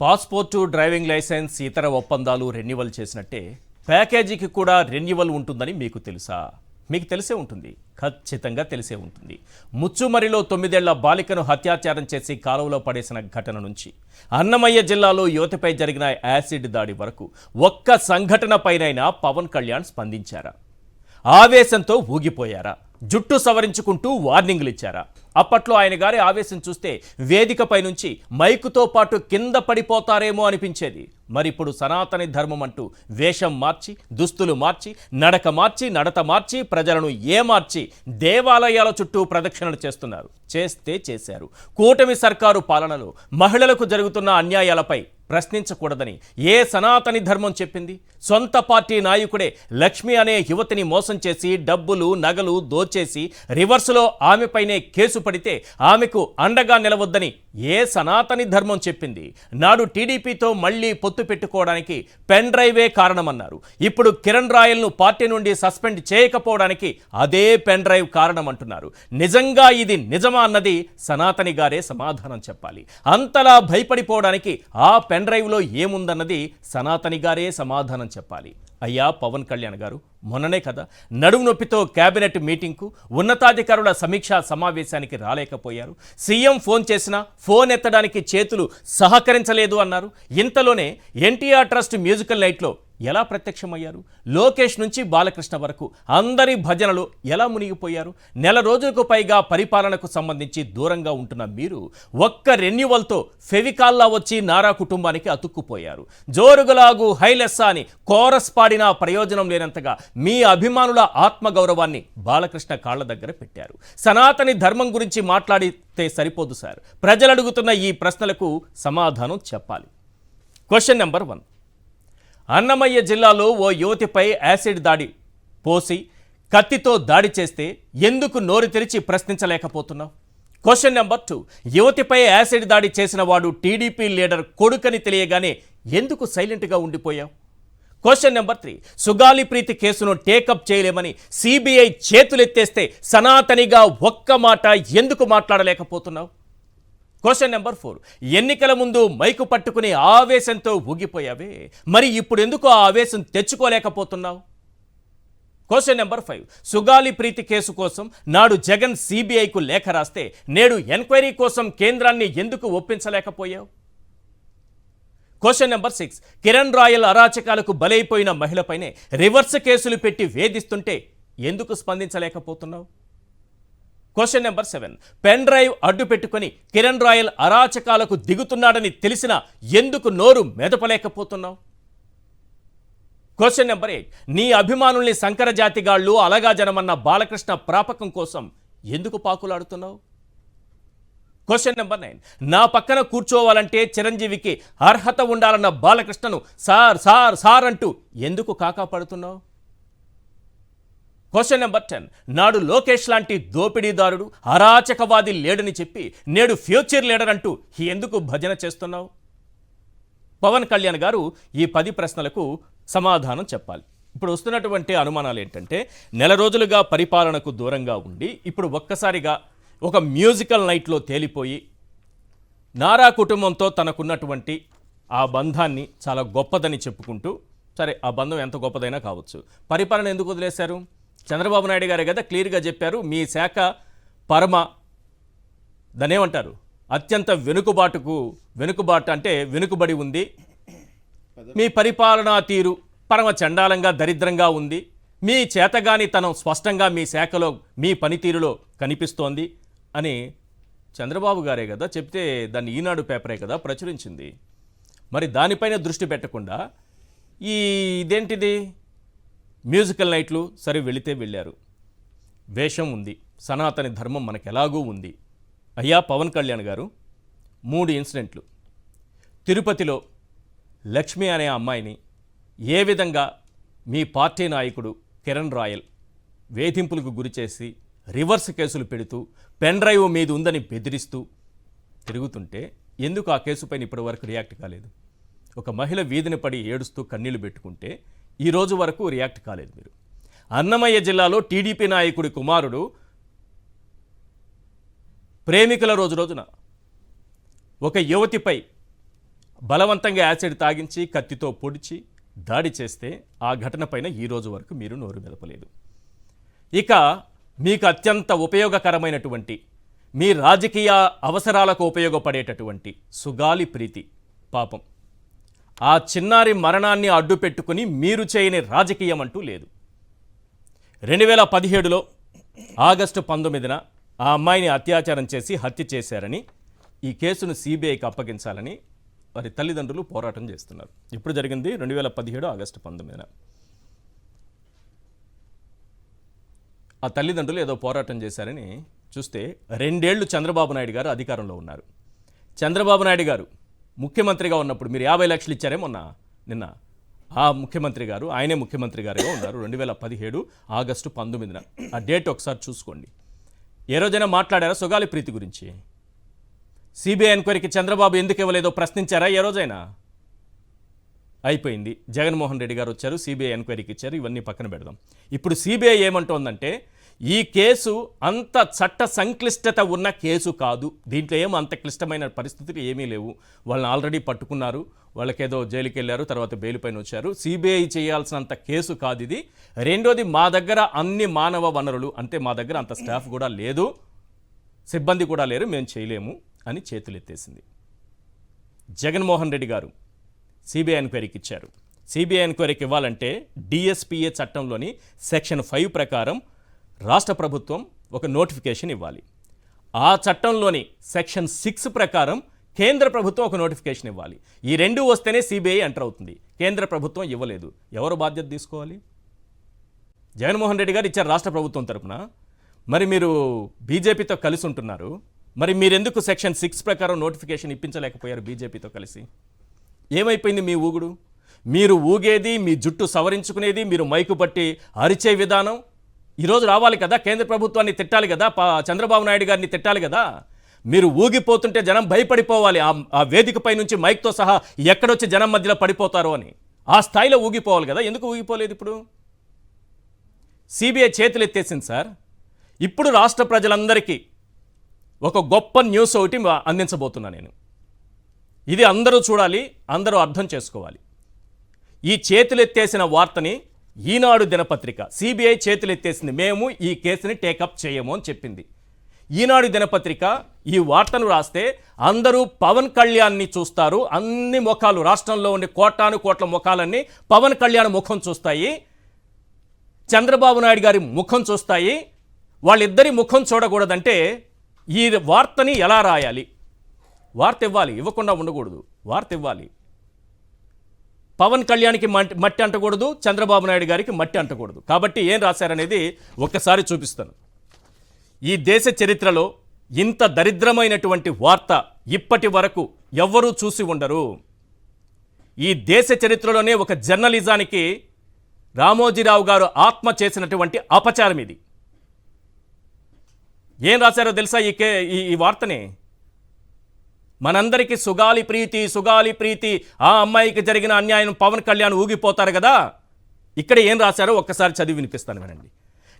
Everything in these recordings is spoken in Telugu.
పాస్పోర్టు, డ్రైవింగ్ లైసెన్స్, ఇతర ఒప్పందాలు రెన్యువల్ చేసినట్టే ప్యాకేజీకి కూడా రెన్యువల్ ఉంటుందని మీకు తెలుసా? మీకు తెలిసే ఉంటుంది, ఖచ్చితంగా తెలిసే ఉంటుంది. ముచ్చుమరిలో 9 ఏళ్ల బాలికను హత్యాచారం చేసి కాలువలో పడేసిన ఘటన నుంచి అన్నమయ్య జిల్లాలో యువతిపై జరిగిన యాసిడ్ దాడి వరకు ఒక్క సంఘటన పైనైనా పవన్ కళ్యాణ్ స్పందించారా? ఆవేశంతో ఊగిపోయారా? జుట్టు సవరించుకుంటూ వార్నింగ్లు ఇచ్చారా? అప్పట్లో ఆయన గారి ఆవేశం చూస్తే వేదికపై నుంచి మైకుతో పాటు కింద పడిపోతారేమో అనిపించేది. మరిప్పుడు సనాతని ధర్మం అంటూ వేషం మార్చి, దుస్తులు మార్చి, నడత మార్చి, ప్రజలను ఏమార్చి దేవాలయాల చుట్టూ ప్రదక్షిణలు చేస్తున్నారు. చేశారు. కూటమి సర్కారు పాలనలో మహిళలకు జరుగుతున్న అన్యాయాలపై ప్రశ్నించకూడదని ఏ సనాతని ధర్మం చెప్పింది? సొంత పార్టీ నాయకుడే లక్ష్మి అనే యువతిని మోసం చేసి డబ్బులు, నగలు దోచేసి రివర్సులో ఆమెపైనే కేసు పడితే ఆమెకు అండగా నిలవద్దని ఏ సనాతని ధర్మం చెప్పింది? నాడు టీడీపీతో మళ్లీ పొత్తు పెట్టుకోవడానికి పెన్ డ్రైవే కారణమన్నారు. ఇప్పుడు కిరణ్ రాయల్ను పార్టీ నుండి సస్పెండ్ చేయకపోవడానికి అదే పెన్ డ్రైవ్ కారణమంటున్నారు. నిజంగా ఇది నిజమా అన్నది సనాతని గారే సమాధానం చెప్పాలి. అంతలా భయపడిపోవడానికి ఆ పెన్ డ్రైవ్లో ఏముందన్నది సనాతని గారే సమాధానం చెప్పాలి. అయ్యా పవన్ కళ్యాణ్ గారు, మొన్ననే కదా నడుము నొప్పితో కేబినెట్ మీటింగ్కు, ఉన్నతాధికారుల సమీక్షా సమావేశానికి రాలేకపోయారు. సీఎం ఫోన్ చేసినా ఫోన్ ఎత్తడానికి చేతులు సహకరించలేదు అన్నారు. ఇంతలోనే ఎన్టీఆర్ ట్రస్ట్ మ్యూజికల్ నైట్లో ఎలా ప్రత్యక్షమయ్యారు? లోకేష్ నుంచి బాలకృష్ణ వరకు అందరి భజనలు ఎలా మునిగిపోయారు? నెల రోజులకు పైగా పరిపాలనకు సంబంధించి దూరంగా ఉంటున్న మీరు ఒక్క రెన్యువల్తో ఫెవికాల్లా వచ్చి నారా కుటుంబానికి అతుక్కుపోయారు. జోరుగులాగు హైలెస్సా అని కోరస్ పాడినా ప్రయోజనం లేనంతగా మీ అభిమానుల ఆత్మగౌరవాన్ని బాలకృష్ణ కాళ్ల దగ్గర పెట్టారు. సనాతని ధర్మం గురించి మాట్లాడితే సరిపోదు సార్. ప్రజలు అడుగుతున్న ఈ ప్రశ్నలకు సమాధానం చెప్పాలి. Question number 1. అన్నమయ్య జిల్లాలో ఓ యువతిపై యాసిడ్ దాడి పోసి కత్తితో దాడి చేస్తే ఎందుకు నోరు తెరిచి ప్రశ్నించలేకపోతున్నావు? Question number 2. యువతిపై యాసిడ్ దాడి చేసిన వాడు టీడీపీ లీడర్ కొడుకని తెలియగానే ఎందుకు సైలెంట్గా ఉండిపోయావు? Question number 3. సుగాలి ప్రీతి కేసును టేకప్ చేయలేమని సిబిఐ చేతులెత్తేస్తే సనాతనిగా ఒక్క మాట ఎందుకు మాట్లాడలేకపోతున్నావు? Question number 4. ఎన్నికల ముందు మైకు పట్టుకుని ఆవేశంతో ఊగిపోయావే, మరి ఇప్పుడు ఎందుకు ఆ ఆవేశం తెచ్చుకోలేకపోతున్నావు? Question number 5. Sugali Preethi case కోసం నాడు జగన్ సిబిఐకు లేఖ రాస్తే నేడు ఎంక్వైరీ కోసం కేంద్రాన్ని ఎందుకు ఒప్పించలేకపోయావు? Question number 6. కిరణ్ రాయల్ అరాచకాలకు బలైపోయిన మహిళపైనే రివర్స్ కేసులు పెట్టి వేధిస్తుంటే ఎందుకు స్పందించలేకపోతున్నావు? Question number 7. పెన్ డ్రైవ్ అడ్డు పెట్టుకుని కిరణ్ రాయల్ అరాచకాలకు దిగుతున్నాడని తెలిసినా ఎందుకు నోరు మెదపలేకపోతున్నావు? Question number 8. నీ అభిమానుల్ని సంకరజాతిగాళ్లు అలగా జనమన్న బాలకృష్ణ ప్రాపకం కోసం ఎందుకు పాకులాడుతున్నావు? Question number 9. నా పక్కన కూర్చోవాలంటే చిరంజీవికి అర్హత ఉండాలన్న బాలకృష్ణను సార్ సార్ సార్ అంటూ ఎందుకు కాకాపడుతున్నావు? Question number 10. నాడు లోకేష్ లాంటి దోపిడీదారుడు, అరాచకవాది లేడని చెప్పి నేడు ఫ్యూచర్ లీడర్ అంటూ ఎందుకు భజన చేస్తున్నావు? పవన్ కళ్యాణ్ గారు ఈ 10 ప్రశ్నలకు సమాధానం చెప్పాలి. ఇప్పుడు వస్తున్నటువంటి అనుమానాలు ఏంటంటే, నెల రోజులుగా పరిపాలనకు దూరంగా ఉండి ఇప్పుడు ఒక్కసారిగా ఒక మ్యూజికల్ నైట్లో తేలిపోయి నారా కుటుంబంతో తనకున్నటువంటి ఆ బంధాన్ని చాలా గొప్పదని చెప్పుకుంటూ, సరే ఆ బంధం ఎంత గొప్పదైనా కావచ్చు, పరిపాలన ఎందుకు వదిలేశారు? చంద్రబాబు నాయుడు గారే కదా క్లియర్గా చెప్పారు, మీ శాఖ పరమ దాన్నేమంటారు అత్యంత వెనుకబాటు అంటే వెనుకబడి ఉంది, మీ పరిపాలనా తీరు పరమ చండాలంగా దరిద్రంగా ఉంది, మీ చేతగానితనం స్పష్టంగా మీ శాఖలో మీ పనితీరులో కనిపిస్తోంది అని చంద్రబాబు గారే కదా చెప్తే దాన్ని ఈనాడు పేపరే కదా ప్రచురించింది. మరి దానిపైన దృష్టి పెట్టకుండా ఇదేంటిది మ్యూజికల్ నైట్లు సరే వెళితే వెళ్ళారు, వేషం ఉంది, సనాతని ధర్మం మనకు ఎలాగూ ఉంది. అయ్యా పవన్ కళ్యాణ్ గారు, 3 ఇన్సిడెంట్లు. తిరుపతిలో లక్ష్మి అనే అమ్మాయిని ఏ విధంగా మీ పార్టీ నాయకుడు కిరణ్ రాయల్ వేధింపులకు గురిచేసి రివర్స్ కేసులు పెడుతూ పెన్ డ్రైవ్ మీద ఉందని బెదిరిస్తూ తిరుగుతుంటే ఎందుకు ఆ కేసుపైన ఇప్పటి వరకు రియాక్ట్ కాలేదు? ఒక మహిళ వీధిని పడి ఏడుస్తూ కన్నీళ్లు పెట్టుకుంటే ఈ రోజు వరకు రియాక్ట్ కాలేదు మీరు. అన్నమయ్య జిల్లాలో టీడీపీ నాయకుడి కుమారుడు ప్రేమికుల రోజున ఒక యువతిపై బలవంతంగా యాసిడ్ తాగించి కత్తితో పొడిచి దాడి చేస్తే ఆ ఘటన పైన ఈ రోజు వరకు మీరు నోరు మెదపలేదు. ఇక మీకు అత్యంత ఉపయోగకరమైనటువంటి మీ రాజకీయ అవసరాలకు ఉపయోగపడేటటువంటి సుగాలి ప్రీతి పాపం ఆ చిన్నారి మరణాన్ని అడ్డు పెట్టుకుని మీరు చేయని రాజకీయం అంటూ లేదు. 2017లో ఆగస్టు 19న ఆ అమ్మాయిని అత్యాచారం చేసి హత్య చేశారని ఈ కేసును సిబిఐకి అప్పగించాలని వారి తల్లిదండ్రులు పోరాటం చేస్తున్నారు. ఇప్పుడు జరిగింది 2017 ఆగస్టు 19న. ఆ తల్లిదండ్రులు ఏదో పోరాటం చేశారని చూస్తే 2 ఏళ్లు చంద్రబాబు నాయుడు గారు అధికారంలో ఉన్నారు. చంద్రబాబు నాయుడు గారు ముఖ్యమంత్రిగా ఉన్నప్పుడు మీరు 50 లక్షలు ఇచ్చారే నిన్న ఆ ముఖ్యమంత్రి గారు ఆయనే ముఖ్యమంత్రి గారుగా ఉన్నారు 2017 ఆగస్టు 19న. ఆ డేట్ ఒకసారి చూసుకోండి. ఏ రోజైనా మాట్లాడారా సుగాలి ప్రీతి గురించి? సిబిఐ ఎంక్వైరీకి చంద్రబాబు ఎందుకు ఇవ్వలేదో ప్రశ్నించారా ఏ రోజైనా? అయిపోయింది. జగన్మోహన్ రెడ్డి గారు వచ్చారు, సిబిఐ ఎంక్వైరీకి ఇచ్చారు. ఇవన్నీ పక్కన పెడదాం. ఇప్పుడు సిబిఐ ఏమంటోందంటే ఈ కేసు అంత చట్ట సంక్లిష్టత ఉన్న కేసు కాదు, దీంట్లో ఏమో అంత క్లిష్టమైన పరిస్థితులు ఏమీ లేవు, వాళ్ళని ఆల్రెడీ పట్టుకున్నారు, వాళ్ళకేదో జైలుకి వెళ్ళారు, తర్వాత బెయిల్ పైన వచ్చారు, సిబిఐ చేయాల్సినంత కేసు కాదు ఇది. రెండోది మా దగ్గర అన్ని మానవ వనరులు అంటే మా దగ్గర అంత స్టాఫ్ కూడా లేదు, సిబ్బంది కూడా లేరు, మేము చేయలేము అని చేతులెత్తేసింది. జగన్మోహన్ రెడ్డి గారు సిబిఐ ఎంక్వైరీకి ఇచ్చారు. సిబిఐ ఎంక్వైరీకి ఇవ్వాలంటే డిఎస్పిఏ చట్టంలోని సెక్షన్ 5 ప్రకారం రాష్ట్ర ప్రభుత్వం ఒక నోటిఫికేషన్ ఇవ్వాలి. ఆ చట్టంలోని సెక్షన్ 6 ప్రకారం కేంద్ర ప్రభుత్వం ఒక నోటిఫికేషన్ ఇవ్వాలి. ఈ రెండు వస్తేనే సిబిఐ ఎంటర్ అవుతుంది. కేంద్ర ప్రభుత్వం ఇవ్వలేదు. ఎవరు బాధ్యత తీసుకోవాలి? జగన్మోహన్ రెడ్డి గారు ఇచ్చారు రాష్ట్ర ప్రభుత్వం తరపున. మరి మీరు బీజేపీతో కలిసి ఉంటున్నారు, మరి మీరెందుకు సెక్షన్ 6 ప్రకారం నోటిఫికేషన్ ఇప్పించలేకపోయారు బీజేపీతో కలిసి? ఏమైపోయింది మీ ఊగుడు? మీరు ఊగేది, మీ జుట్టు సవరించుకునేది, మీరు మైకు పట్టి అరిచే విధానం ఈరోజు రావాలి కదా, కేంద్ర ప్రభుత్వాన్ని తిట్టాలి కదా, చంద్రబాబు నాయుడు గారిని తిట్టాలి కదా. మీరు ఊగిపోతుంటే జనం భయపడిపోవాలి, ఆ వేదికపై నుంచి మైక్తో సహా ఎక్కడొచ్చి జనం మధ్యలో పడిపోతారో అని. ఆ స్థాయిలో ఊగిపోవాలి కదా, ఎందుకు ఊగిపోలేదు? ఇప్పుడు సిబిఐ చేతులు ఎత్తేసింది సార్. ఇప్పుడు రాష్ట్ర ప్రజలందరికీ ఒక గొప్ప న్యూస్ ఒకటి అందించబోతున్నా నేను. ఇది అందరూ చూడాలి, అందరూ అర్థం చేసుకోవాలి. ఈ చేతులెత్తేసిన వార్తని ఈనాడు దినపత్రిక సిబిఐ చేతులెత్తేసింది, మేము ఈ కేసుని టేకప్ చేయము అని చెప్పింది. ఈనాడు దినపత్రిక ఈ వార్తను రాస్తే అందరూ పవన్ కళ్యాణ్ని చూస్తారు, అన్ని ముఖాలు రాష్ట్రంలో ఉండే కోటాను కోట్ల ముఖాలన్నీ పవన్ కళ్యాణ్ ముఖం చూస్తాయి, చంద్రబాబు నాయుడు గారి ముఖం చూస్తాయి. వాళ్ళిద్దరి ముఖం చూడకూడదంటే ఈ వార్తని ఎలా రాయాలి? వార్త ఇవ్వాలి, ఇవ్వకుండా ఉండకూడదు, వార్త ఇవ్వాలి. పవన్ కళ్యాణ్కి మట్టి అంటకూడదు, చంద్రబాబు నాయుడు గారికి మట్టి అంటకూడదు. కాబట్టి ఏం రాశారనేది ఒక్కసారి చూపిస్తాను. ఈ దేశ చరిత్రలో ఇంత దరిద్రమైనటువంటి వార్త ఇప్పటి వరకు ఎవ్వరూ చూసి ఉండరు. ఈ దేశ చరిత్రలోనే ఒక జర్నలిజానికి రామోజీరావు గారు ఆత్మ చేసినటువంటి అపచారం ఇది. ఏం రాశారో తెలుసా ఈ వార్తని? మనందరికీ సుగాలి ప్రీతి, సుగాలి ప్రీతి, ఆ అమ్మాయికి జరిగిన అన్యాయం పవన్ కళ్యాణ్ ఊగిపోతారు కదా. ఇక్కడ ఏం రాశారో ఒక్కసారి చదివి వినిపిస్తాను వినండి.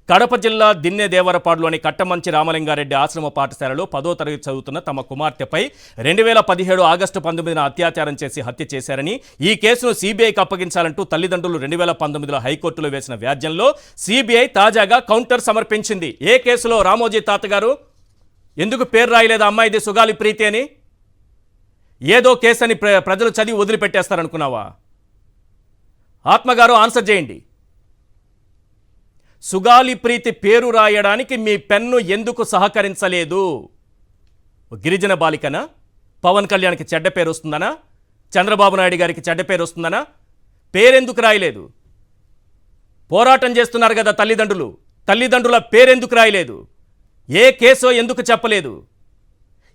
కడప జిల్లా దిన్నె దేవరపాడులోని కట్టమంచి రామలింగారెడ్డి ఆశ్రమ పాఠశాలలో 10వ తరగతి చదువుతున్న తమ కుమార్తెపై 2017 ఆగస్టు 19న అత్యాచారం చేసి హత్య చేశారని, ఈ కేసును సిబిఐకి అప్పగించాలంటూ తల్లిదండ్రులు 2019లో హైకోర్టులో వేసిన వ్యాజ్యంలో సిబిఐ తాజాగా కౌంటర్ సమర్పించింది. ఏ కేసులో రామోజీ తాతగారు? ఎందుకు పేరు రాయలేదు అమ్మాయిది సుగాలి ప్రీతి అని? ఏదో కేసు అని ప్రజలు చదివి వదిలిపెట్టేస్తారనుకున్నావా? ఆత్మగారు ఆన్సర్ చేయండి. సుగాలి ప్రీతి పేరు రాయడానికి మీ పెన్ను ఎందుకు సహకరించలేదు? గిరిజన బాలికనా? పవన్ కళ్యాణ్కి చెడ్డ పేరు వస్తుందనా? చంద్రబాబు నాయుడు గారికి చెడ్డ పేరు వస్తుందనా? పేరెందుకు రాయలేదు? పోరాటం చేస్తున్నారు కదా తల్లిదండ్రుల పేరెందుకు రాయలేదు? ఏ కేసో ఎందుకు చెప్పలేదు?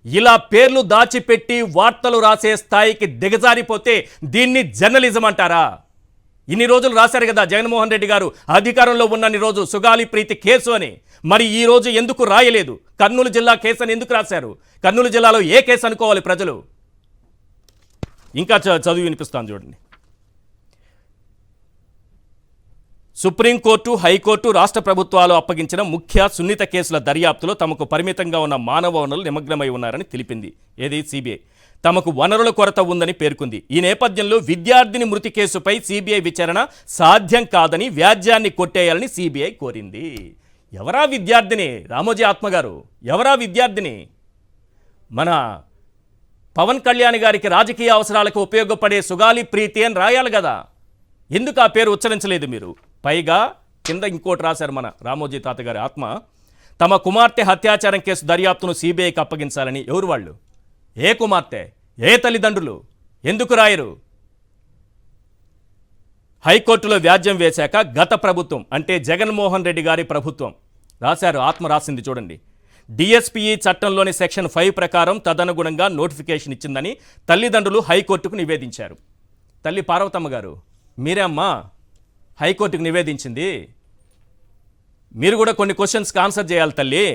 ఇలా పేర్లు దాచిపెట్టి వార్తలు రాసే స్థాయికి దిగజారిపోతే దీన్ని జర్నలిజం అంటారా? ఇన్ని రోజులు రాశారు కదా జగన్మోహన్ రెడ్డి గారు అధికారంలో ఉన్నన్ని రోజు సుగాలి ప్రీతి కేసు అని. మరి ఈ రోజు ఎందుకు రాయలేదు? కర్నూలు జిల్లా కేసు అని ఎందుకు రాశారు? కర్నూలు జిల్లాలో ఏ కేసు అనుకోవాలి ప్రజలు? ఇంకా చదువు వినిపిస్తాను చూడండి. సుప్రీంకోర్టు, హైకోర్టు, రాష్ట్ర ప్రభుత్వాలు అప్పగించిన ముఖ్య సున్నిత కేసుల దర్యాప్తులో తమకు పరిమితంగా ఉన్న మానవ వనరులు నిమగ్నమై ఉన్నారని తెలిపింది. ఏది? సిబిఐ. తమకు వనరుల కొరత ఉందని పేర్కొంది. ఈ నేపథ్యంలో విద్యార్థిని మృతి కేసుపై సిబిఐ విచారణ సాధ్యం కాదని వ్యాజ్యాన్ని కొట్టేయాలని సిబిఐ కోరింది. ఎవరా విద్యార్థిని? రామోజీ ఆత్మగారు ఎవరా విద్యార్థిని? మన పవన్ కళ్యాణ్ గారికి రాజకీయ అవసరాలకు ఉపయోగపడే సుగాలి ప్రీతి అని రాయాలి కదా, ఎందుకు ఆ పేరు ఉచ్చరించలేదు మీరు? పైగా కింద ఇంకోటి రాశారు మన రామోజీ తాతగారి ఆత్మ, తమ కుమార్తె హత్యాచారం కేసు దర్యాప్తును సిబిఐకి అప్పగించాలని. ఎవరు వాళ్ళు? ఏ కుమార్తె? ఏ తల్లిదండ్రులు? ఎందుకు రాయరు? హైకోర్టులో వ్యాజ్యం వేశాక గత ప్రభుత్వం అంటే జగన్మోహన్ రెడ్డి గారి ప్రభుత్వం రాశారు, ఆత్మ రాసింది చూడండి. డిఎస్పిఈ చట్టంలోని సెక్షన్ 5 ప్రకారం తదనుగుణంగా నోటిఫికేషన్ ఇచ్చిందని తల్లిదండ్రులు హైకోర్టుకు నివేదించారు. తల్లి పార్వతమ్మ గారు, మీరే అమ్మా హైకోర్టుకు నివేదించింది. మీరు కూడా కొన్ని క్వశ్చన్స్కి ఆన్సర్ చేయాలి తల్లి.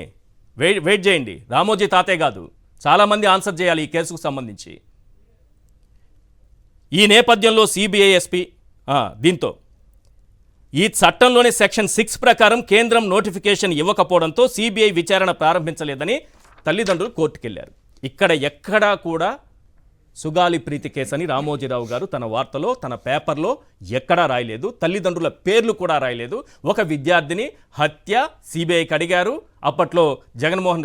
వెయిట్ చేయండి. రామోజీ తాతయ్య కాదు, చాలామంది ఆన్సర్ చేయాలి ఈ కేసుకు సంబంధించి. ఈ నేపథ్యంలో సిబిఐ ఎస్పీ దీంతో ఈ చట్టంలోని సెక్షన్ 6 ప్రకారం కేంద్రం నోటిఫికేషన్ ఇవ్వకపోవడంతో సిబిఐ విచారణ ప్రారంభించలేదని తల్లిదండ్రులు కోర్టుకెళ్లారు. ఇక్కడ ఎక్కడా కూడా సుగాలి ప్రీతి కేసు అని రామోజీరావు గారు తన వార్తలో తన పేపర్లో ఎక్కడా రాయలేదు. తల్లిదండ్రుల పేర్లు కూడా రాయలేదు. ఒక విద్యార్థిని హత్య సిబిఐకి అడిగారు. అప్పట్లో జగన్మోహన్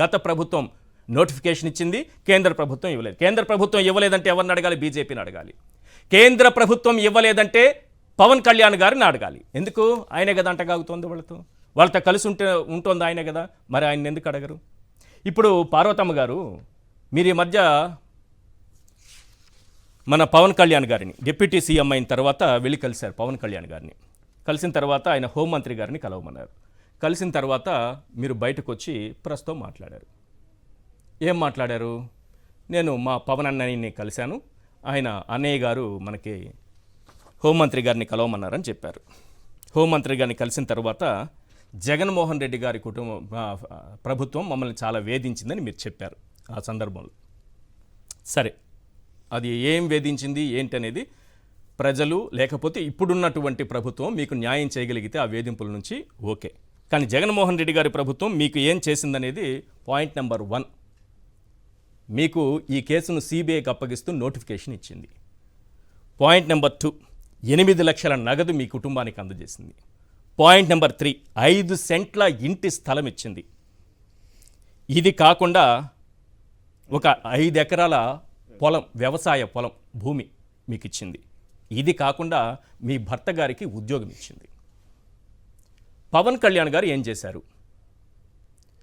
గత ప్రభుత్వం నోటిఫికేషన్ ఇచ్చింది, కేంద్ర ప్రభుత్వం ఇవ్వలేదు. కేంద్ర ప్రభుత్వం ఇవ్వలేదంటే ఎవరిని అడగాలి? బీజేపీని అడగాలి. కేంద్ర ప్రభుత్వం ఇవ్వలేదంటే పవన్ కళ్యాణ్ గారిని అడగాలి. ఎందుకు? ఆయనే కదా అంటగాగుతోంది వాళ్ళతో కలిసి ఉంటుంది ఆయనే కదా, మరి ఆయన ఎందుకు అడగరు? ఇప్పుడు పార్వతమ్మ గారు, మీరు ఈ మధ్య మన పవన్ కళ్యాణ్ గారిని డిప్యూటీ సీఎం అయిన తర్వాత వెళ్ళి కలిశారు. పవన్ కళ్యాణ్ గారిని కలిసిన తర్వాత ఆయన హోంమంత్రి గారిని కలవమన్నారు. కలిసిన తర్వాత మీరు బయటకు వచ్చి ప్రస్తుతం మాట్లాడారు. ఏం మాట్లాడారు? నేను మా పవన్ అన్నయ్యని కలిశాను, ఆయన అన్నయ్య గారు మనకి హోంమంత్రి గారిని కలవమన్నారని చెప్పారు. హోంమంత్రి గారిని కలిసిన తర్వాత జగన్మోహన్ రెడ్డి గారి ప్రభుత్వం మమ్మల్ని చాలా వేధించిందని మీరు చెప్పారు ఆ సందర్భంలో. సరే, అది ఏం వేధించింది ఏంటనేది ప్రజలు లేకపోతే ఇప్పుడున్నటువంటి ప్రభుత్వం మీకు న్యాయం చేయగలిగితే ఆ వేధింపుల నుంచి ఓకే. కానీ జగన్మోహన్ రెడ్డి గారి ప్రభుత్వం మీకు ఏం చేసిందనేది పాయింట్ నెంబర్ 1. మీకు ఈ కేసును సిబిఐకి అప్పగిస్తూ నోటిఫికేషన్ ఇచ్చింది. పాయింట్ నెంబర్ 2, 8 లక్షల నగదు మీ కుటుంబానికి అందజేసింది. పాయింట్ నెంబర్ 3, 5 సెంట్ల ఇంటి స్థలం ఇచ్చింది. ఇది కాకుండా ఒక 5 ఎకరాల పొలం, వ్యవసాయ పొలం భూమి మీకు ఇచ్చింది. ఇది కాకుండా మీ భర్త గారికి ఉద్యోగం ఇచ్చింది. పవన్ కళ్యాణ్ గారు ఏం చేశారు?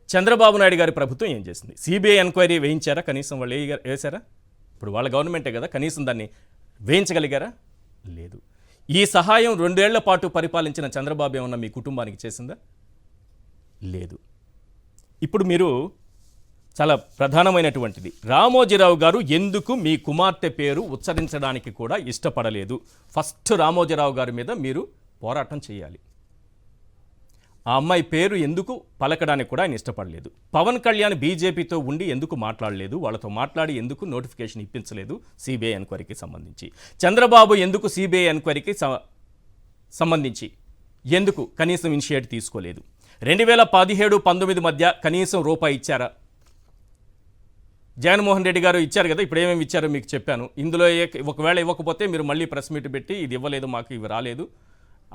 చంద్రబాబు నాయుడు గారి ప్రభుత్వం ఏం చేసింది? సిబిఐ ఎంక్వైరీ వేయించారా? కనీసం వాళ్ళు వేశారా? ఇప్పుడు వాళ్ళ గవర్నమెంటే కదా, కనీసం దాన్ని వేయించగలిగారా? లేదు. ఈ సహాయం 2 ఏళ్ల పాటు పరిపాలించిన చంద్రబాబు ఏమన్నా మీ కుటుంబానికి చేసిందా? లేదు. ఇప్పుడు మీరు చాలా ప్రధానమైనటువంటిది, రామోజీరావు గారు ఎందుకు మీ కుమార్తె పేరు ఉచ్చరించడానికి కూడా ఇష్టపడలేదు? ఫస్ట్ రామోజీరావు గారి మీద మీరు పోరాటం చేయాలి. ఆ అమ్మాయి పేరు ఎందుకు పలకడానికి కూడా ఆయన ఇష్టపడలేదు. పవన్ కళ్యాణ్ బీజేపీతో ఉండి ఎందుకు మాట్లాడలేదు? వాళ్ళతో మాట్లాడి ఎందుకు నోటిఫికేషన్ ఇప్పించలేదు సిబిఐ ఎంక్వైరీకి సంబంధించి? చంద్రబాబు ఎందుకు సిబిఐ ఎంక్వైరీకి సంబంధించి ఎందుకు కనీసం ఇనిషియేటివ్ తీసుకోలేదు? 2017-19 మధ్య కనీసం రూపాయి ఇచ్చారా? జగన్మోహన్ రెడ్డి గారు ఇచ్చారు కదా, ఇప్పుడు ఏమేమి ఇచ్చారో మీకు చెప్పాను. ఇందులో ఒకవేళ ఇవ్వకపోతే మీరు మళ్ళీ ప్రెస్ మీట్ పెట్టి ఇది ఇవ్వలేదు, మాకు ఇవి రాలేదు,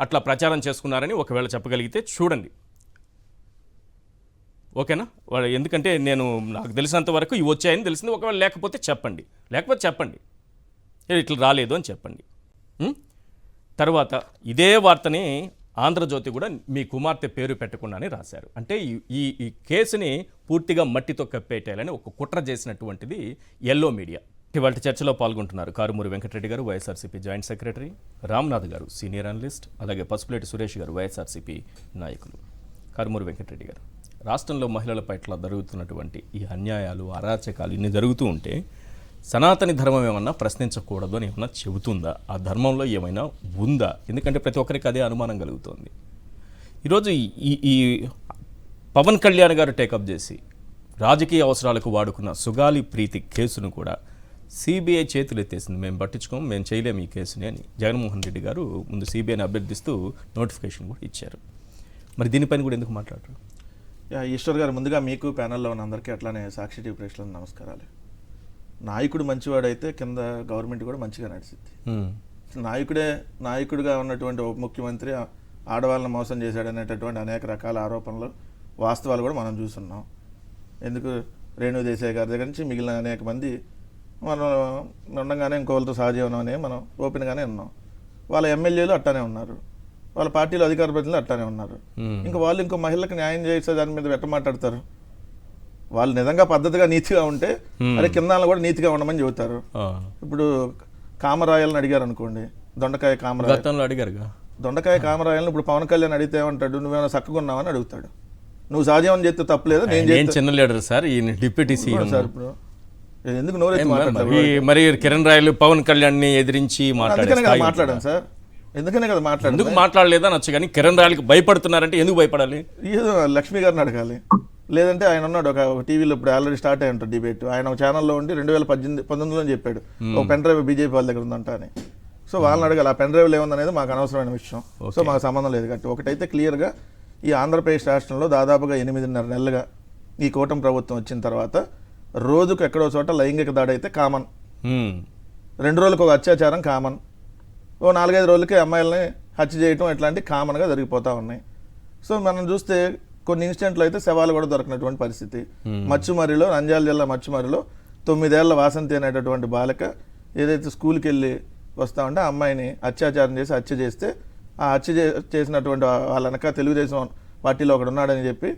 అట్లా ప్రచారం చేసుకున్నారని ఒకవేళ చెప్పగలిగితే చూడండి, ఓకేనా? ఎందుకంటే నాకు తెలిసినంత వరకు ఇవి వచ్చాయని తెలిసింది. ఒకవేళ లేకపోతే చెప్పండి ఇట్లా రాలేదు అని చెప్పండి. తర్వాత ఇదే వార్తని ఆంధ్రజ్యోతి కూడా మీ కుమార్తె పేరు పెట్టకుండానే రాశారు. అంటే ఈ కేసుని పూర్తిగా మట్టితో కప్పేయాలని ఒక కుట్ర చేసినటువంటిది ఎల్లో మీడియా. ఇవాళ చర్చలో పాల్గొంటున్నారు కారుమూరి వెంకటరెడ్డి గారు, వైఎస్ఆర్సీపీ జాయింట్ సెక్రటరీ, రామ్నాథ్ గారు సీనియర్ అనలిస్ట్, అలాగే పసుపులేటి సురేష్ గారు వైఎస్ఆర్సీపీ నాయకులు. కారుమూరి వెంకటరెడ్డి గారు, రాష్ట్రంలో మహిళల పట్ల జరుగుతున్నటువంటి ఈ అన్యాయాలు, అరాచకాలు ఇన్ని జరుగుతూ ఉంటే సనాతని ధర్మం ఏమన్నా ప్రశ్నించకూడదు అని ఏమన్నా చెబుతుందా? ఆ ధర్మంలో ఏమైనా ఉందా? ఎందుకంటే ప్రతి ఒక్కరికి అదే అనుమానం కలుగుతోంది. ఈరోజు ఈ పవన్ కళ్యాణ్ గారు టేకప్ చేసి రాజకీయ అవసరాలకు వాడుకున్న సుగాలి ప్రీతి కేసును కూడా సిబిఐ చేతులు ఎత్తేసింది. మేము పట్టించుకోము, మేము చేయలేము ఈ కేసుని అని జగన్మోహన్ రెడ్డి గారు ముందు సిబిఐని అభ్యర్థిస్తూ నోటిఫికేషన్ కూడా ఇచ్చారు. మరి దీనిపైన కూడా ఎందుకు మాట్లాడరు? ఈశ్వర్ గారు, ముందుగా మీకు ప్యానెల్లో ఉన్న అందరికీ అట్లానే సాక్షి టీవీ ప్రేక్షకులకు నమస్కారాలు. నాయకుడు మంచివాడైతే కింద గవర్నమెంట్ కూడా మంచిగా నడిచింది. నాయకుడిగా ఉన్నటువంటి ఉప ముఖ్యమంత్రి ఆడవాళ్ళని మోసం చేశాడనేటటువంటి అనేక రకాల ఆరోపణలు, వాస్తవాలు కూడా మనం చూస్తున్నాం. ఎందుకు రేణు దేశాయ్ గారి దగ్గర నుంచి మిగిలిన అనేక మంది మనం ఉండగానే ఇంకోళ్ళతో సహజీవనం అనే మనం ఓపెన్గానే ఉన్నాం. వాళ్ళ ఎమ్మెల్యేలు అట్టానే ఉన్నారు, వాళ్ళ పార్టీలో అధికార ప్రతినిధులు అట్టానే ఉన్నారు. ఇంకా వాళ్ళు ఇంకో మహిళలకు న్యాయం చేసే దాని మీద ఎట్ట మాట్లాడతారు? వాళ్ళు నిజంగా పద్ధతిగా నీతిగా ఉంటే అరే కింద కూడా నీతిగా ఉండమని చెబుతారు. ఇప్పుడు కామరాయలను అడిగారు అనుకోండి, దొండకాయ కామరాయలు అడిగారుగా, దొండకాయ కామరాయలను ఇప్పుడు పవన్ కళ్యాణ్ అడిగితే ఏమంటాడు? నువ్వేమైనా చక్కగున్నావని అడుగుతాడు. నువ్వు సహజీవనం చేస్తే తప్పలేదు, నేను చిన్న లీడర్ సార్, ఈ డిప్యూటీ సీఎం సార్. ఇప్పుడు ఎందుకు నోరెత్తి మాట్లాడతారు? మరి కిరణ్ రాయలు పవన్ కళ్యాణ్ ని ఎదిరించి మాట్లాడాను సార్, ఎందుకనే కదా మాట్లాడారు. ఎందుకు మాట్లాడలేదా నచ్చు, కానీ కిరణ్ రాయలకి భయపడుతున్నారంటే ఎందుకు భయపడాలి? ఏదో లక్ష్మి గారిని అడగాలి, లేదంటే ఆయన ఉన్నాడు ఒక టీవీలో ఇప్పుడు ఆల్రెడీ స్టార్ట్ అయ్యి ఉంటాడు డిబేట్. ఆయన ఒక ఛానల్లో ఉండి 2019లో చెప్పాడు ఒక పెన్ డ్రైవ్ బీజేపీ వాళ్ళ దగ్గర ఉందంట అని. సో వాళ్ళని అడగాలి ఆ పెన్ డ్రైవ్లో ఏముందనేది మాకు అనవసరమైన విషయం. సో మాకు సంబంధం లేదు. కాబట్టి ఒకటైతే క్లియర్గా ఈ ఆంధ్రప్రదేశ్ రాష్ట్రంలో దాదాపుగా 8.5 నెలలుగా ఈ కూటమి ప్రభుత్వం వచ్చిన తర్వాత రోజుకు ఎక్కడో చోట లైంగిక దాడి అయితే కామన్, 2 రోజులకు ఒక అత్యాచారం కామన్, ఓ 4-5 రోజులకి అమ్మాయిలని హత్య చేయటం ఇట్లాంటివి కామన్గా జరిగిపోతూ ఉన్నాయి. సో మనం చూస్తే కొన్ని ఇన్సిడెంట్లు అయితే శవాలు కూడా దొరకనటువంటి పరిస్థితి. మచ్చుమర్రిలో, నంద్యాల జిల్లా మచ్చుమర్రిలో 9 ఏళ్ల వాసంతి అనేటటువంటి బాలిక ఏదైతే స్కూల్కి వెళ్ళి వస్తా ఉంటే ఆ అమ్మాయిని అత్యాచారం చేసి హత్య చేస్తే, ఆ హత్య చేసినటువంటి వాళ్ళ వెనక తెలుగుదేశం పార్టీలో ఒకడు ఉన్నాడని చెప్పి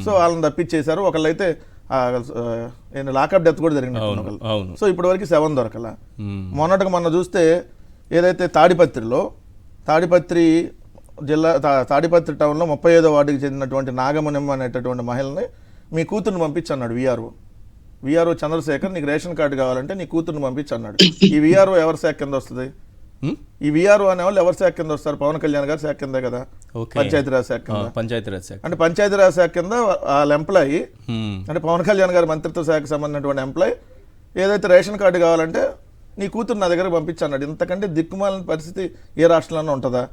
సో వాళ్ళని తప్పించేశారు. ఒకళ్ళైతే లాకప్ డెత్ కూడా జరిగినట్టు. సో ఇప్పటి వరకు శవం దొరకల. మొన్న చూస్తే ఏదైతే తాడిపత్రి జిల్లా తాడిపత్రి టౌన్లో 35వ వార్డుకి చెందినటువంటి నాగమునిమ్మ అనేటటువంటి మహిళని మీ కూతుర్ని పంపించన్నాడు విఆర్ఓ చంద్రశేఖర్. నీకు రేషన్ కార్డు కావాలంటే నీ కూతుర్ని పంపించన్నాడు. ఈ విఆర్ఓ ఎవరి శాఖ కింద వస్తుంది? ఈ విఆర్ఓ అనే వాళ్ళు ఎవరి శాఖ కింద వస్తారు? పవన్ కళ్యాణ్ గారి శాఖ కిందే కదా, పంచాయతీరాజ్ శాఖ కింద. అంటే పంచాయతీరాజ్ శాఖ కింద వాళ్ళ ఎంప్లాయీ, అంటే పవన్ కళ్యాణ్ గారి మంత్రిత్వ శాఖకు సంబంధించినటువంటి ఎంప్లాయీ ఏదైతే రేషన్ కార్డు కావాలంటే నీ కూతురు నా దగ్గర పంపించన్నాడు. ఇంతకంటే దిక్కుమాలిన పరిస్థితి ఏ రాష్ట్రంలోనే ఉంటుందా?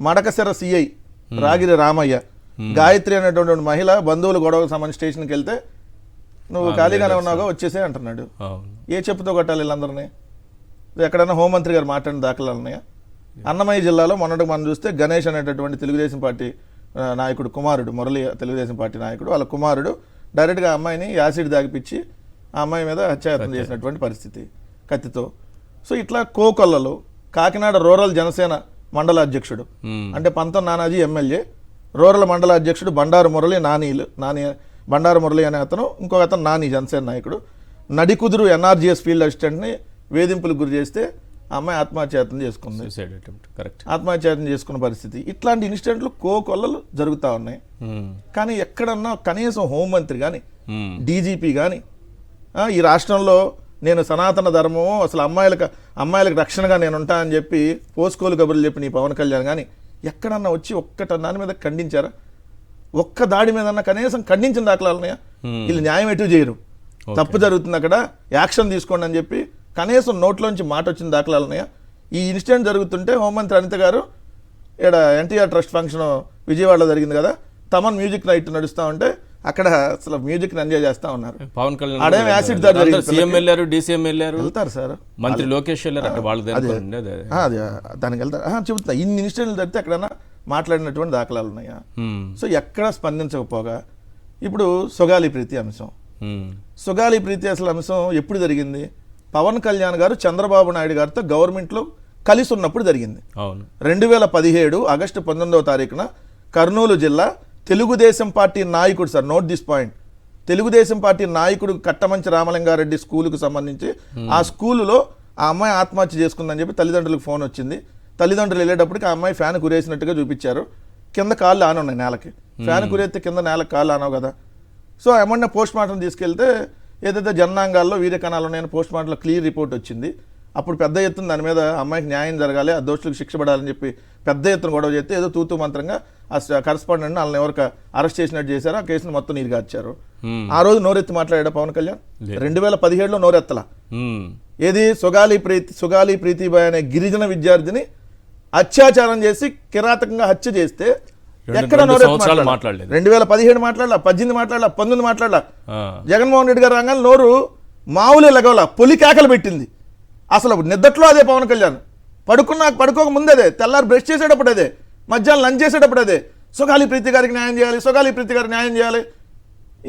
మడకసిర సిఐ రాగిరి రామయ్య, గాయత్రి అనేటువంటి మహిళ బంధువులు గొడవకు సంబంధించి స్టేషన్కి వెళ్తే నువ్వు ఖాళీగానే ఉన్నావుగా వచ్చేసే అంటున్నాడు. ఏ చెప్పుతో కొట్టాలి వీళ్ళందరినీ? ఎక్కడైనా హోంమంత్రి గారు మాట్లాడిన దాఖలాలు ఉన్నాయా? అన్నమయ్య జిల్లాలో మొన్నటి మనం చూస్తే గణేష్ అనేటటువంటి తెలుగుదేశం పార్టీ నాయకుడు కుమారుడు, మురళి తెలుగుదేశం పార్టీ నాయకుడు, వాళ్ళ కుమారుడు డైరెక్ట్గా అమ్మాయిని యాసిడ్ దాగిపించి ఆ అమ్మాయి మీద హత్యాయత్నం చేసినటువంటి పరిస్థితి కత్తితో. సో ఇట్లా కోకొల్లలో కాకినాడ రూరల్ జనసేన మండల అధ్యక్షుడు అంటే పంతం నానాజీ ఎమ్మెల్యే, రూరల్ మండల అధ్యక్షుడు బండారు మురళి అనే అతను, ఇంకొక అతను నాని జనసేన నాయకుడు, నడికుదురు ఎన్ఆర్జీఎస్ ఫీల్డ్ అసిస్టెంట్ని వేధింపులకు గురి చేస్తే ఆ అమ్మాయి ఆత్మహత్యాయత్నం చేసుకుంది. ఆత్మహత్యాయత్నం చేసుకున్న పరిస్థితి. ఇట్లాంటి ఇన్సిడెంట్లు కోకొల్లలు జరుగుతూ ఉన్నాయి. కానీ ఎక్కడన్నా కనీసం హోంమంత్రి కానీ డీజీపీ కానీ ఈ రాష్ట్రంలో నేను సనాతన ధర్మము అసలు అమ్మాయిలకు రక్షణగా నేను ఉంటా అని చెప్పి పోస్కోలు కబుర్లు చెప్పి నీ పవన్ కళ్యాణ్ కానీ ఎక్కడన్నా వచ్చి దాని మీద ఖండించారా? ఒక్క దాడి మీద కనీసం ఖండించిన దాఖలాలు ఉన్నాయా? వీళ్ళు న్యాయం ఎటు చేయరు, తప్పు జరుగుతుంది అక్కడ యాక్షన్ తీసుకోండి అని చెప్పి కనీసం నోట్లోంచి మాట వచ్చిన దాఖలాలు ఉన్నాయా? ఈ ఇన్సిడెంట్ జరుగుతుంటే హోంమంత్రి అనిత గారు ఇక్కడ ఎన్టీఆర్ ట్రస్ట్ ఫంక్షన్ విజయవాడలో జరిగింది కదా, తమన్ మ్యూజిక్ నైట్ నడుస్తూ ఉంటే అక్కడ అసలు మ్యూజిక్ ఎంజాయ్ చేస్తా ఉన్నారు. పవన్ కళ్యాణ్ యాసిడ్ దాడి సీఎం వెళ్ళారు, డీసీఎం వెళ్ళారు, వెళ్తారు సార్, మంత్రి లోకేష్ వెళ్ళారు, దానికి వెళ్తారు. చెబుతున్నా ఇన్ని ఇన్సిడెంట్లు జరిగితే ఎక్కడైనా మాట్లాడినటువంటి దాఖలాలు ఉన్నాయా? సో ఎక్కడ స్పందించకపోగా ఇప్పుడు సుగాలి ప్రీతి అంశం అసలు అంశం ఎప్పుడు జరిగింది? పవన్ కళ్యాణ్ గారు చంద్రబాబు నాయుడు గారితో గవర్నమెంట్లో కలిసి ఉన్నప్పుడు జరిగింది. 2017 ఆగస్టు 19వ తారీఖున కర్నూలు జిల్లా తెలుగుదేశం పార్టీ నాయకుడు, sir note this point, Telugu Desam party నాయకుడు కట్టమంచి రామలింగారెడ్డి స్కూలుకు సంబంధించి ఆ స్కూలులో ఆ అమ్మాయి ఆత్మహత్య చేసుకుందని చెప్పి తల్లిదండ్రులకు ఫోన్ వచ్చింది. తల్లిదండ్రులు వెళ్ళేటప్పటికి ఆ అమ్మాయి ఫ్యాన్ కురేసినట్టుగా చూపించారు. కింద కాళ్ళు ఆన్ ఉన్నాయి నేలకి, ఫ్యాన్ కురేస్తే కింద నేలకు కాళ్ళు ఆనవు కదా. సో ఏమన్నా పోస్ట్ మార్టం తీసుకెళ్తే ఏదైతే జన్నాంగాల్లో వీర్య కణాలు ఉన్నాయని పోస్ట్ మార్టంలో క్లియర్ రిపోర్ట్ వచ్చింది. అప్పుడు పెద్ద ఎత్తున దాని మీద అమ్మాయికి న్యాయం జరగాలి, ఆ దోషులకు శిక్ష పడాలని చెప్పి పెద్ద ఎత్తున గొడవ చేస్తే ఏదో తూతూ మంత్రంగా ఆ కరస్పాండెంట్ వాళ్ళని ఎవరికి అరెస్ట్ చేసినట్టు చేశారు. ఆ కేసును మొత్తం నీరుగార్చారు. ఆ రోజు నోరెత్తి మాట్లాడా పవన్ కళ్యాణ్? 2017లో నోరెత్తల. ఏది సుగాలి ప్రీతిబాయ్ అనే గిరిజన విద్యార్థిని అత్యాచారం చేసి కిరాతకంగా హత్య చేస్తే ఎక్కడ నోరెత్తి మాట్లాడలేదు. 2017 మాట్లాడలా, 18 మాట్లాడలా, 19 మాట్లాడలా. జగన్మోహన్ రెడ్డి గారు రాగానే నోరు మామూలే లెగవల పొలి కేకలు పెట్టింది. అసలు నిద్దట్లో అదే పవన్ కళ్యాణ్, పడుకోక ముందు అదే, తెల్లారి బ్రష్ చేసేటప్పుడు అదే, మధ్యాహ్నం లంచ్ చేసేటప్పుడు అదే, సుగాలి ప్రీతి గారికి న్యాయం చేయాలి, సుగాలి ప్రీతి గారికి న్యాయం చేయాలి.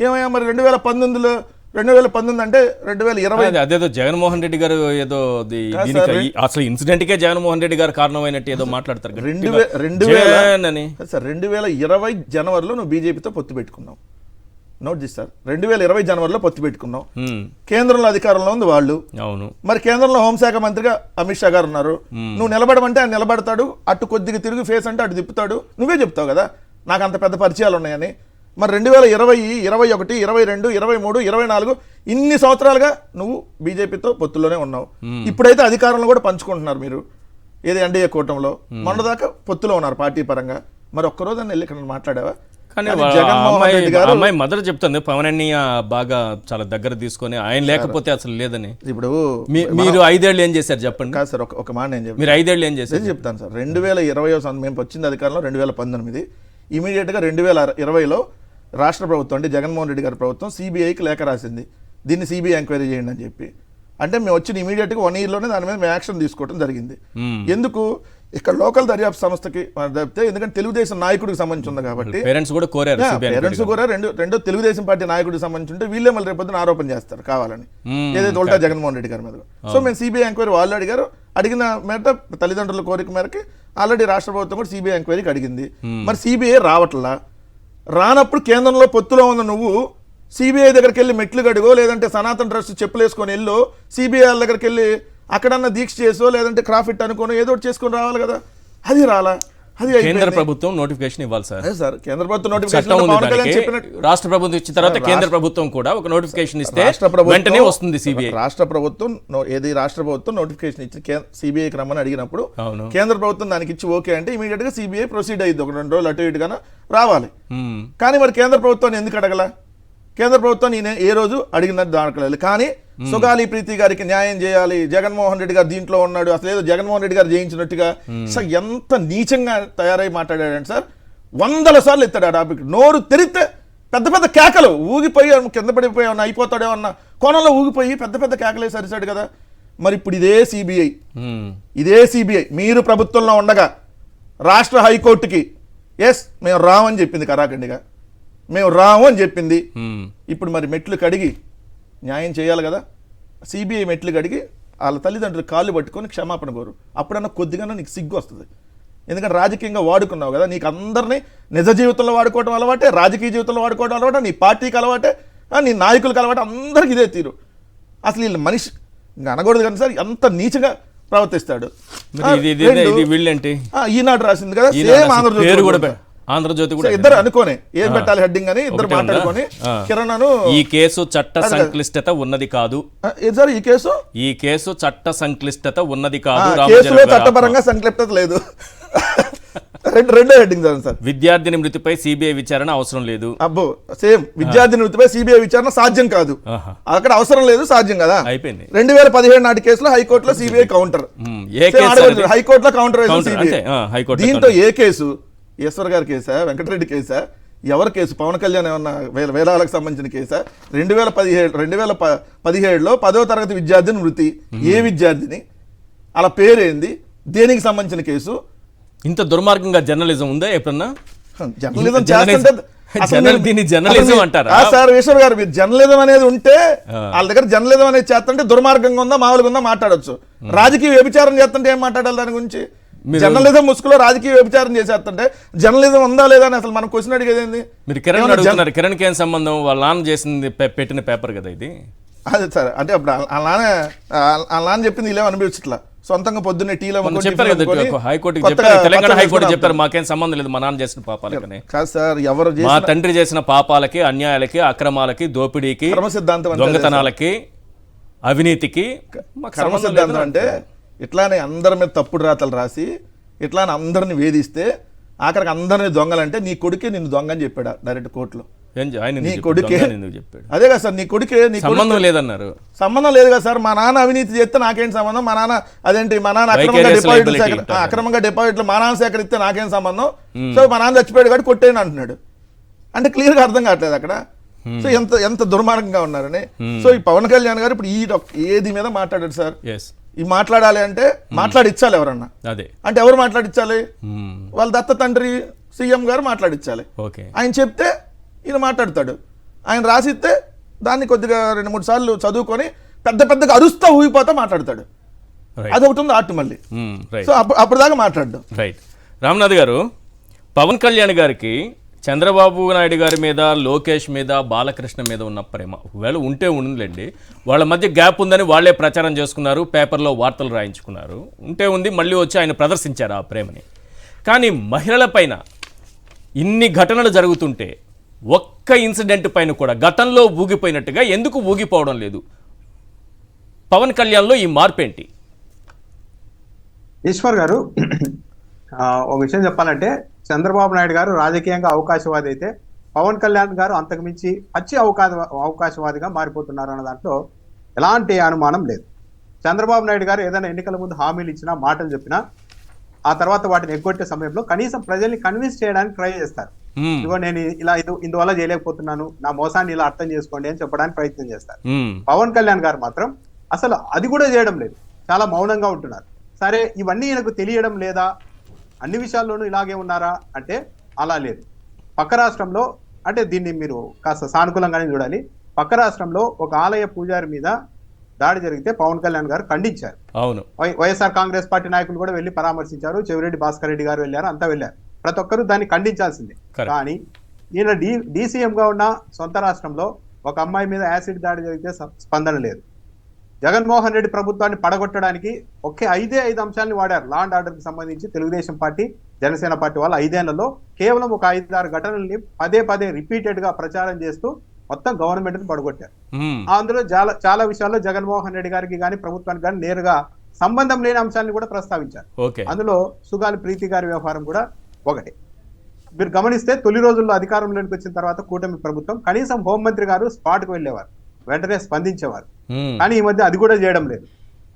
ఏమయ్యా మరి 2019 అంటే 2020 అదేదో జగన్మోహన్ రెడ్డి గారు ఏదో దీనికి అసలు ఇన్సిడెంట్ కే జగన్మోహన్ రెడ్డి గారు కారణమైనట్టు ఏదో మాట్లాడతారు. 2020 జనవరిలో నువ్వు బీజేపీతో పొత్తు పెట్టుకున్నావు. నోట్ చేసి సార్, 2020 జనవరిలో పొత్తు పెట్టుకున్నావు. కేంద్రంలో అధికారంలో ఉంది వాళ్ళు. అవును, మరి కేంద్రంలో హోంశాఖ మంత్రిగా అమిత్ షా గారు ఉన్నారు. నువ్వు నిలబడమంటే ఆయన నిలబడతాడు, అటు కొద్దిగా తిరిగి ఫేస్ అంటే అటు తిప్పుతాడు. నువ్వే చెప్తావు కదా నాకు అంత పెద్ద పరిచయాలు ఉన్నాయని. మరి 2020, 21, 22, 23, 24 ఇన్ని సంవత్సరాలుగా నువ్వు బీజేపీతో పొత్తులోనే ఉన్నావు. ఇప్పుడైతే అధికారంలో కూడా పంచుకుంటున్నారు మీరు, ఏది ఎన్డీఏ కూటమిలో. మొన్నదాకా పొత్తులో ఉన్నారు పార్టీ పరంగా. మరి ఒక్కరోజు అని వెళ్ళి ఇక్కడ మాట్లాడావా? కానీ అమ్మాయి మదర్ చెప్తుంది పవన్ అన్నయ్య బాగా చాలా దగ్గర తీసుకొని ఆయన లేకపోతే అసలు లేదని. ఇప్పుడు మీరు 5 ఏళ్ళు ఏం చేశారు చెప్పండి. కాదు సార్, ఒక మాట నేను మీరు 5 ఏళ్ళు ఏం చేశారు చెప్తాను సార్. 2020 మేము వచ్చింది అధికారంలో 2019, ఇమీడియట్గా 2020లో రాష్ట్ర ప్రభుత్వం అంటే జగన్మోహన్ రెడ్డి గారి ప్రభుత్వం సిబిఐకి లేఖ రాసింది, దీన్ని సిబిఐ ఎంక్వైరీ చేయండి అని చెప్పి. అంటే మేము వచ్చిన ఇమీడియట్గా 1 ఇయర్లోనే దాని మీద మేము యాక్షన్ తీసుకోవడం జరిగింది. ఎందుకు ఇక్కడ లోకల్ దర్యాప్తు సంస్థకి తప్పితే, ఎందుకంటే తెలుగుదేశం నాయకుడికి సంబంధించి ఉంది కాబట్టి. పేరెంట్స్ కూడా రెండో తెలుగుదేశం పార్టీ నాయకుడికి సంబంధించి ఉంటే వీళ్ళే మళ్ళీ రేపొద్దున ఆరోపణ చేస్తారు కావాలని, ఏదైతే ఉల్టా జగన్మోహన్ రెడ్డి గారి మీద. సో మేము సిబిఐ ఎంక్వైరీ వాళ్ళు అడిగారు, అడిగిన మేర తల్లిదండ్రుల కోరిక మేరకి ఆల్రెడీ రాష్ట్ర ప్రభుత్వం కూడా సిబిఐ ఎంక్వైరీకి అడిగింది. మరి సిబిఐ రావట్లా, రానప్పుడు కేంద్రంలో పొత్తులో ఉన్న నువ్వు సిబిఐ దగ్గరికి వెళ్ళి మెట్లు గడిగో, లేదంటే సనాతన ట్రస్ట్ చెప్పులు వేసుకొని వెళ్ళు, సిబిఐ దగ్గరికి వెళ్ళి అక్కడన్నా దీక్ష చేసో, లేదంటే క్రాఫిట్ అనుకోనో ఏదో ఒకటి చేసుకొని రావాలి కదా. అది రాలా. అది కేంద్ర ప్రభుత్వం నోటిఫికేషన్ ఇవ్వాలి సార్. సార్ కేంద్ర ప్రభుత్వం నోటిఫికేషన్, రాష్ట్ర ప్రభుత్వం ఇచ్చిన తర్వాత కేంద్ర ప్రభుత్వం కూడా ఒక నోటిఫికేషన్ ఇస్తే వెంటనే వస్తుంది సిబిఐ. రాష్ట్ర ప్రభుత్వం నోటిఫికేషన్ ఇచ్చి సిబిఐకి రమ్మని అడిగినప్పుడు కేంద్ర ప్రభుత్వం దానికి ఇచ్చి ఓకే అంటే ఇమీడియట్ గా సిబిఐ ప్రొసీడ్ అయ్యింది. ఒక 2 రోజులు అటు ఇటుగా రావాలి. కానీ మరి కేంద్ర ప్రభుత్వాన్ని ఎందుకు అడగల? కేంద్ర ప్రభుత్వం నేను ఏ రోజు అడిగినట్టు దాడకలేదు. కానీ సుగాలి ప్రీతి గారికి న్యాయం చేయాలి, జగన్మోహన్ రెడ్డి గారు దీంట్లో ఉన్నాడు, అసలు ఏదో జగన్మోహన్ రెడ్డి గారు జయించినట్టుగా సార్ ఎంత నీచంగా తయారై మాట్లాడాడంటే సార్, 100 సార్లు ఎత్తాడు ఆ టాపిక్. నోరు తెరిస్తే పెద్ద పెద్ద కేకలు, ఊగిపోయి కింద పడిపోయి ఏమన్నా అయిపోతాడేమన్నా కోణంలో ఊగిపోయి పెద్ద పెద్ద కేకలే సరిసాడు కదా. మరి ఇప్పుడు ఇదే సిబిఐ మీరు ప్రభుత్వంలో ఉండగా రాష్ట్ర హైకోర్టుకి మేము రామని చెప్పింది, కరాఖండిగా మేము రాము అని చెప్పింది. ఇప్పుడు మరి మెట్లు కడిగి న్యాయం చేయాలి కదా. సిబిఐ మెట్లు కడిగి వాళ్ళ తల్లిదండ్రులు కాళ్ళు పట్టుకొని క్షమాపణ కోరు. అప్పుడన్నా కొద్దిగా నీకు సిగ్గు వస్తుంది. ఎందుకంటే రాజకీయంగా వాడుకున్నావు కదా, నీకు అందరినీ నిజ జీవితంలో వాడుకోవడం అలవాటే, రాజకీయ జీవితంలో వాడుకోవడం అలవాటే, నీ పార్టీకి అలవాటే, నీ నాయకులకు అలవాటే, అందరికి ఇదే తీరు. అసలు వీళ్ళు మనిషి ఇంకా అనకూడదు కానీ సార్ ఎంత నీచంగా ప్రవర్తిస్తాడు. ఈనాడు రాసింది కదా, ఆంధ్రజ్యోతి కూడా ఇద్దరు అనుకోని ఏం పెట్టాలి హెడ్డింగ్ అని ఇద్దరు మాట్లాడుకొని కిరణ్ ఈ కేసు చట్ట సంక్లిష్టత ఉన్నది కాదు సార్, ఈ కేసు చట్ట సంక్లిష్టత ఉన్నది కాదు, కేసులో చట్టపరంగా సంక్లిష్టత లేదు. రెండో హెడ్డింగ్ సార్, విద్యార్థిని మృతిపై సిబిఐ విచారణ అవసరం లేదు. అబ్బో సేమ్, విద్యార్థిని మృతిపై సిబిఐ విచారణ సాధ్యం కాదు, అక్కడ అవసరం లేదు, సాధ్యం కదా. అయిపోయింది. 2017 నాటి కేసులో హైకోర్టులో సిబిఐ కౌంటర్, హైకోర్టులో కౌంటర్. దీంతో ఏ కేసు, ఈశ్వర్ గారి కేసా, వెంకటరెడ్డి కేసా, ఎవరి కేసు? పవన్ కళ్యాణ్ ఏమన్నా వేలాలకు సంబంధించిన కేసా? 2017లో 10వ తరగతి విద్యార్థిని మృతి, ఏ విద్యార్థిని, అలా పేరేంది, దేనికి సంబంధించిన కేసు? ఇంత దుర్మార్గంగా జర్నలిజం ఉందా ఎప్పుడన్నా? జర్నలిజం అంటారా సార్? ఈశ్వర్ గారు, మీరు జర్నలిజం అనేది ఉంటే వాళ్ళ దగ్గర జర్నలిజం అనేది చేస్తుంటే దుర్మార్గంగా ఉందా మామూలుగా ఉందా మాట్లాడొచ్చు. రాజకీయ వ్యభిచారం చేస్తుంటే ఏం మాట్లాడాలి దాని గురించి? జర్నలిజం ముసుగులో రాజకీయ వ్యభిచారం చేసేస్తుంటే జర్నలిజం ఉందా లేదా అని అసలు మనం క్వశ్చన్ అడిగేది. మీరు కిరణ్ అడుగుతున్నారు, కిరణ్ కి ఏం సంబంధం? వాళ్ళ నాన్న చేసింది పెట్టిన పేపర్ కదా ఇది. అదే సార్, అంటే అప్పుడు వాళ్ళ నాన్న చెప్పింది ఇలా అనిపించట్లా, సొంతంగా పొద్దున్నే టీలో చెప్పారు కదా హైకోర్టుకి చెప్పారు, తెలంగాణ హైకోర్టు చెప్పారు మాకేం సంబంధం లేదు మా నాన్న చేసిన పాపాలకి. కాదు సార్, ఎవరు మా తండ్రి చేసిన పాపాలకి, అన్యాయాలకి, అక్రమాలకి, దోపిడీకి, దొంగతనాలకి, అవినీతికి కర్మ సిద్ధాంతం అంటే ఇట్లానే అందరి మీద తప్పుడు రాతలు రాసి ఇట్లానే అందరిని వేధిస్తే ఆఖరికి అందరిని దొంగలంటే నీ కొడుకే నిన్ను దొంగ అని చెప్పాడు డైరెక్ట్ కోర్టులో. నీ కొడుకే, అదే కదా సార్, నీ కొడుకే, నీ సంబంధం లేదన్నారు. సంబంధం లేదు కదా సార్, మా నాన్న అవినీతి చేస్తే నాకేం సంబంధం, మా నాన్న అదేంటి మా నాన్న అక్రమంగా డిపాజిట్లు మా నాన్న సేకరిస్తే నాకేం సంబంధం, సో మా నాన్న చచ్చిపోయాడు కాబట్టి కొట్టేయని అంటున్నాడు. అంటే క్లియర్గా అర్థం కావట్లేదు అక్కడ. సో ఎంత దుర్మార్గంగా ఉన్నారని. సో ఈ పవన్ కళ్యాణ్ గారు ఇప్పుడు ఏది మీద మాట్లాడాడు సార్, ఈ మాట్లాడాలి అంటే మాట్లాడిచ్చాలి ఎవరన్నా, అదే అంటే ఎవరు మాట్లాడిచ్చాలి, వాళ్ళ దత్త తండ్రి సీఎం గారు మాట్లాడిచ్చాలి. ఆయన చెప్తే ఈయన మాట్లాడతాడు, ఆయన రాసిస్తే దాన్ని కొద్దిగా 2-3 సార్లు చదువుకొని పెద్దగా అరుస్తా ఊగిపోతా మాట్లాడతాడు. అదొకటి ఉంది ఆర్ట్ మళ్ళీ. సో అప్పటిదాకా మాట్లాడడం రైట్. రామ్నాథ్ గారు, పవన్ కళ్యాణ్ గారికి చంద్రబాబు నాయుడు గారి మీద, లోకేష్ మీద, బాలకృష్ణ మీద ఉన్న ప్రేమ ఒకవేళ ఉంటే ఉండండి, వాళ్ళ మధ్య గ్యాప్ ఉందని వాళ్ళే ప్రచారం చేసుకున్నారు, పేపర్లో వార్తలు రాయించుకున్నారు, ఉంటే ఉంది, మళ్ళీ వచ్చి ఆయన ప్రదర్శించారు ఆ ప్రేమని. కానీ మహిళల పైన ఇన్ని ఘటనలు జరుగుతుంటే ఒక్క ఇన్సిడెంట్ పైన కూడా గతంలో ఊగిపోయినట్టుగా ఎందుకు ఊగిపోవడం లేదు? పవన్ కళ్యాణ్లో ఈ మార్పు ఏంటి? ఈశ్వర్ గారు, ఒక విషయం చెప్పాలంటే చంద్రబాబు నాయుడు గారు రాజకీయంగా అవకాశవాది అయితే పవన్ కళ్యాణ్ గారు అంతకుమించి పచ్చి అవకాశవాదిగా మారిపోతున్నారు అన్న దాంట్లో ఎలాంటి అనుమానం లేదు. చంద్రబాబు నాయుడు గారు ఏదైనా ఎన్నికల ముందు హామీలు ఇచ్చినా, మాటలు చెప్పినా, ఆ తర్వాత వాటిని ఎగ్గొట్టే సమయంలో కనీసం ప్రజల్ని కన్విన్స్ చేయడానికి ట్రై చేస్తారు. ఇదిగో నేను ఇందువల్ల చేయలేకపోతున్నాను, నా మోసాన్ని ఇలా అర్థం చేసుకోండి అని చెప్పడానికి ప్రయత్నం చేస్తారు. పవన్ కళ్యాణ్ గారు మాత్రం అసలు అది కూడా చేయడం లేదు, చాలా మౌనంగా ఉంటున్నారు. సరే, ఇవన్నీ ఈయనకు తెలియడం లేదా, అన్ని విషయాల్లోనూ ఇలాగే ఉన్నారా అంటే అలా లేదు. పక్క రాష్ట్రంలో, అంటే దీన్ని మీరు కాస్త సానుకూలంగానే చూడాలి, పక్క రాష్ట్రంలో ఒక ఆలయ పూజారి మీద దాడి జరిగితే పవన్ కళ్యాణ్ గారు ఖండించారు. అవును, వైఎస్ఆర్ కాంగ్రెస్ పార్టీ నాయకులు కూడా వెళ్ళి పరామర్శించారు, చెవిరెడ్డి భాస్కర్ రెడ్డి గారు వెళ్ళారు, అంతా వెళ్ళారు. ప్రతి ఒక్కరూ దాన్ని ఖండించాల్సిందే. కానీ ఈయన డీసీఎం గా ఉన్న సొంత రాష్ట్రంలో ఒక అమ్మాయి మీద యాసిడ్ దాడి జరిగితే స్పందన లేదు. జగన్మోహన్ రెడ్డి ప్రభుత్వాన్ని పడగొట్టడానికి ఒకే 5 అంశాలను వాడారు. లా అండ్ ఆర్డర్ కి సంబంధించి తెలుగుదేశం పార్టీ, జనసేన పార్టీ వాళ్ళు 5 ఏళ్లలో కేవలం ఒక 5-6 ఘటనల్ని పదే రిపీటెడ్ గా ప్రచారం చేస్తూ మొత్తం గవర్నమెంట్ ని పడగొట్టారు. అందులో చాలా విషయాల్లో జగన్మోహన్ రెడ్డి గారికి కానీ ప్రభుత్వానికి కానీ నేరుగా సంబంధం లేని అంశాలను కూడా ప్రస్తావించారు. అందులో సుగాలి ప్రీతి గారి వ్యవహారం కూడా ఒకటి. మీరు గమనిస్తే తొలి రోజుల్లో అధికారంలోకి వచ్చిన తర్వాత కూటమి ప్రభుత్వం కనీసం హోంమంత్రి గారు స్పాట్కు వెళ్ళేవారు, వెంటనే స్పందించేవారు. కానీ ఈ మధ్య అది కూడా చేయడం లేదు.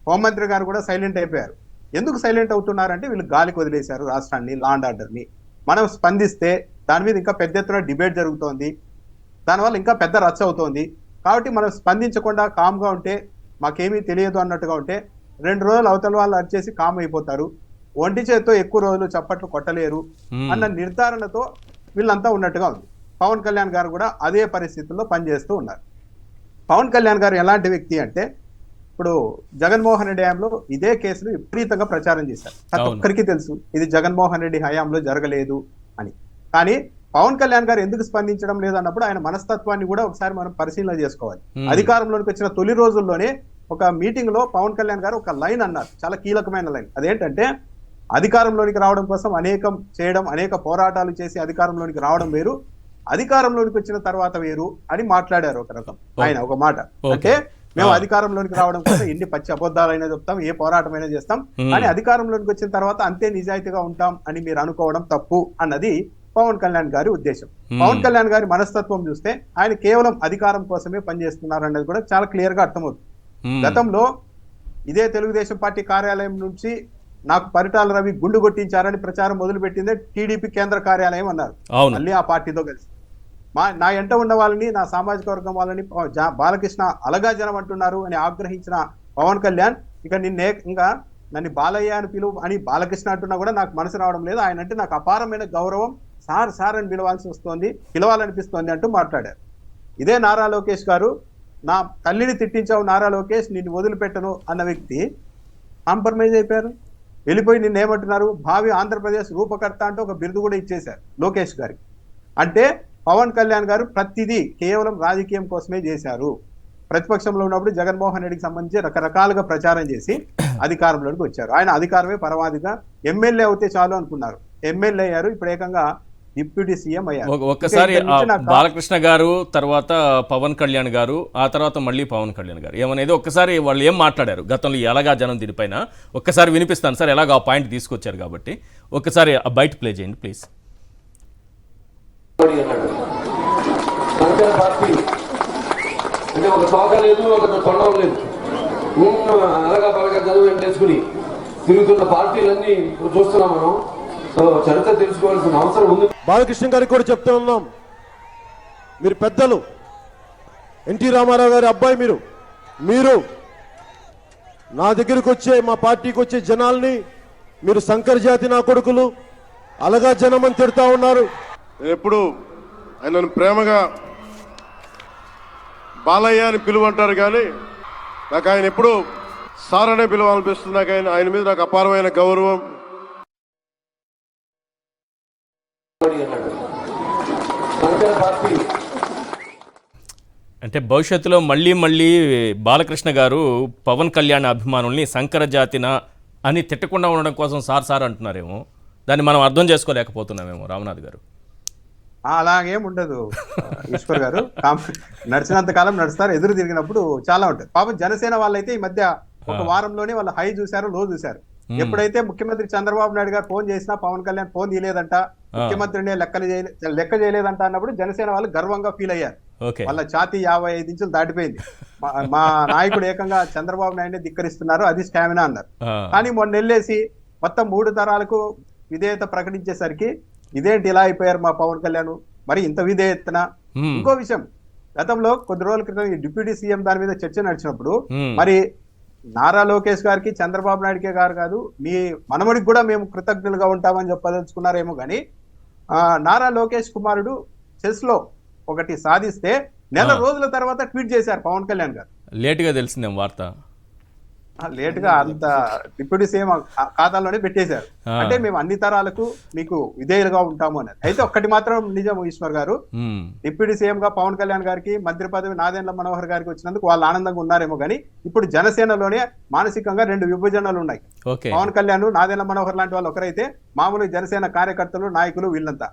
హోంమంత్రి గారు కూడా సైలెంట్ అయిపోయారు. ఎందుకు సైలెంట్ అవుతున్నారంటే వీళ్ళు గాలికి వదిలేశారు రాష్ట్రాన్ని, లా అండ్ ఆర్డర్ని. మనం స్పందిస్తే దాని మీద ఇంకా పెద్ద ఎత్తున డిబేట్ జరుగుతోంది, దానివల్ల ఇంకా పెద్ద రచ్చ అవుతోంది. కాబట్టి మనం స్పందించకుండా కామ్గా ఉంటే, మాకేమీ తెలియదు అన్నట్టుగా ఉంటే 2 రోజులు అవతల వాళ్ళు అరిచేసి కామ్ అయిపోతారు, ఒంటి చేత్తో ఎక్కువ రోజులు చప్పట్లు కొట్టలేరు అన్న నిర్ధారణతో వీళ్ళంతా ఉన్నట్టుగా ఉంది. పవన్ కళ్యాణ్ గారు కూడా అదే పరిస్థితుల్లో పనిచేస్తూ ఉన్నారు. పవన్ కళ్యాణ్ గారు ఎలాంటి వ్యక్తి అంటే, ఇప్పుడు జగన్మోహన్ రెడ్డి హయాంలో ఇదే కేసులు విపరీతంగా ప్రచారం చేశారు. ప్రతి ఒక్కరికి తెలుసు ఇది జగన్మోహన్ రెడ్డి హయాంలో జరగలేదు అని. కానీ పవన్ కళ్యాణ్ గారు ఎందుకు స్పందించడం లేదు అన్నప్పుడు ఆయన మనస్తత్వాన్ని కూడా ఒకసారి మనం పరిశీలన చేసుకోవాలి. అధికారంలోకి వచ్చిన తొలి రోజుల్లోనే ఒక మీటింగ్ లో పవన్ కళ్యాణ్ గారు ఒక లైన్ అన్నారు, చాలా కీలకమైన లైన్. అదేంటంటే, అధికారంలోనికి రావడం కోసం అనేక పోరాటాలు చేసి అధికారంలోనికి రావడం వేరు, అధికారంలోనికి వచ్చిన తర్వాత వేరు అని మాట్లాడారు. ఒక రకం ఆయన ఒక మాట అంటే, మేము అధికారంలోనికి రావడం కోసం ఎన్ని పచ్చి అబద్ధాలైనా చెప్తాం, ఏ పోరాటమైనా చేస్తాం, కానీ అధికారంలోనికి వచ్చిన తర్వాత అంతే నిజాయితీగా ఉంటాం అని మీరు అనుకోవడం తప్పు అన్నది పవన్ కళ్యాణ్ గారి ఉద్దేశం. పవన్ కళ్యాణ్ గారి మనస్తత్వం చూస్తే ఆయన కేవలం అధికారం కోసమే పనిచేస్తున్నారు అన్నది కూడా చాలా క్లియర్ గా అర్థమవుతుంది. గతంలో ఇదే తెలుగుదేశం పార్టీ కార్యాలయం నుంచి నాకు పరిటాల రవి గుండు కొట్టించారని ప్రచారం మొదలుపెట్టిందే టీడీపీ కేంద్ర కార్యాలయం అన్నారు. మళ్ళీ ఆ పార్టీతో కలిసి నా ఎంట ఉన్న వాళ్ళని, నా సామాజిక వర్గం వాళ్ళని బాలకృష్ణ అలగా జనం అంటున్నారు అని ఆగ్రహించిన పవన్ కళ్యాణ్ ఇక ఇంకా నన్ను బాలయ్య అని పిలువు అని బాలకృష్ణ అంటున్నా కూడా నాకు మనసు రావడం లేదు, ఆయన అంటే నాకు అపారమైన గౌరవం, సార్ అని పిలవాలనిపిస్తోంది అంటూ మాట్లాడారు. ఇదే నారా లోకేష్ గారు, నా తల్లిని తిట్టించావు నారా లోకేష్, నిన్ను వదిలిపెట్టను అన్న వ్యక్తి కాంప్రమైజ్ అయిపోయారు, వెళ్ళిపోయి నిన్ను ఏమంటున్నారు, భావి ఆంధ్రప్రదేశ్ రూపకర్త అంటూ ఒక బిరుదు కూడా ఇచ్చేశారు లోకేష్ గారికి. అంటే పవన్ కళ్యాణ్ గారు ప్రతిదీ కేవలం రాజకీయం కోసమే చేశారు. ప్రతిపక్షంలో ఉన్నప్పుడు జగన్మోహన్ రెడ్డికి సంబంధించి రకరకాలుగా ప్రచారం చేసి అధికారంలోకి వచ్చారు. ఆయన అధికారమే పరమాధిగా, ఎమ్మెల్యే అవుతే చాలు అనుకున్నారు, ఎమ్మెల్యే అయ్యారు, ఇప్పుడు ఏకంగా డిప్యూటీ సీఎం అయ్యారు. ఒక్కసారి బాలకృష్ణ గారు, తర్వాత పవన్ కళ్యాణ్ గారు, ఆ తర్వాత మళ్ళీ పవన్ కళ్యాణ్ గారు ఏమనేది ఒక్కసారి వాళ్ళు ఏం మాట్లాడారు గతంలో ఎలాగా జనం దీనిపైన ఒక్కసారి వినిపిస్తాను సార్, ఎలాగ ఆ పాయింట్ తీసుకొచ్చారు కాబట్టి ఒక్కసారి ఆ బయట ప్లే చేయండి ప్లీజ్. అంటే ఒక తోక లేదు, ఒక తొండం లేదు, అలాగా బాగా చదువు వెంటేసుకుని తిరుగుతున్న పార్టీలన్నీ చూస్తున్నాం మనం. సో చరిత్ర తెలుసుకోవాల్సిన అవసరం ఉంది. బాలకృష్ణ గారికి కూడా చెప్తూ ఉన్నాం, మీరు పెద్దలు, ఎన్టీ రామారావు గారి అబ్బాయి మీరు నా దగ్గరికి వచ్చే మా పార్టీకి వచ్చే జనాల్ని మీరు శంకర్ జాతి నా కొడుకులు అలగా జనం అని తిడతా ఉన్నారు. ఎప్పుడు ఆయనను ప్రేమగా బాలయ్య అని పిలువంటారు, కానీ నాకు ఆయన ఎప్పుడు సార్ అనే పిలువాలనిపిస్తుంది. నాకు ఆయన మీద నాకు అపారమైన గౌరవం. అంటే భవిష్యత్తులో మళ్ళీ బాలకృష్ణ గారు పవన్ కళ్యాణ్ అభిమానుల్ని శంకర జాతిన అని తిట్టకుండా ఉండడం కోసం సార్ అంటున్నారేమో, దాన్ని మనం అర్థం చేసుకోలేకపోతున్నామేమో రామనాథ్ గారు. అలాగేం ఉండదు ఈశ్వర్ గారు. నడిచినంత కాలం నడుస్తారు, ఎదురు తిరిగినప్పుడు చాలా ఉంటుంది. పాపం జనసేన వాళ్ళైతే ఈ మధ్య ఒక వారంలోనే వాళ్ళు హై చూశారు, లో చూశారు. ఎప్పుడైతే ముఖ్యమంత్రి చంద్రబాబు నాయుడు గారు ఫోన్ చేసినా పవన్ కళ్యాణ్ ఫోన్ తీయలేదంట, ముఖ్యమంత్రిని లెక్క చేయలేదంట అన్నప్పుడు జనసేన వాళ్ళు గర్వంగా ఫీల్ అయ్యారు. వాళ్ళ ఛాతీ 55 ఇంచులు దాటిపోయింది. మా నాయకుడు ఏకంగా చంద్రబాబు నాయుడిని ధిక్కరిస్తున్నారు, అది స్టామినా అన్నారు. కానీ మొన్న వెళ్ళేసి మొత్తం 3 తరాలకు విధేయత ప్రకటించేసరికి ఇదేంటి ఇలా అయిపోయారు మా పవన్ కళ్యాణ్, మరి ఇంత విధేయతన. ఇంకో విషయం, గతంలో కొద్ది రోజుల క్రితం ఈ డిప్యూటీ సీఎం దాని మీద చర్చ నడిచినప్పుడు మరి నారా లోకేష్ గారికి చంద్రబాబు నాయుడికే గారు కాదు, మీ మనముడికి కూడా మేము కృతజ్ఞులుగా ఉంటామని చెప్పదలుచుకున్నారేమో కానీ నారా లోకేష్ కుమారుడు చెస్ లో ఒకటి సాధిస్తే నెల రోజుల తర్వాత ట్వీట్ చేశారు పవన్ కళ్యాణ్ గారు. లేటుగా తెలిసిందేం వార్త, లేటుగా అంత డిప్యూటీ సీఎం ఖాతాలోనే పెట్టేశారు. అంటే మేము అన్ని తరాలకు మీకు విధేయులుగా ఉంటాము అనేది. అయితే ఒక్కటి మాత్రం నిజం ఈశ్వర్ గారు, డిప్యూటీ సీఎం గా పవన్ కళ్యాణ్ గారికి మంత్రి పదవి నాదెండ్ల మనోహర్ గారికి వచ్చినందుకు వాళ్ళు ఆనందంగా ఉన్నారేమో కానీ ఇప్పుడు జనసేనలోనే మానసికంగా 2 విభజనలు ఉన్నాయి. పవన్ కళ్యాణ్ నాదెండ్ల మనోహర్ లాంటి వాళ్ళు ఒకరైతే, మామూలు జనసేన కార్యకర్తలు నాయకులు వీళ్ళంతా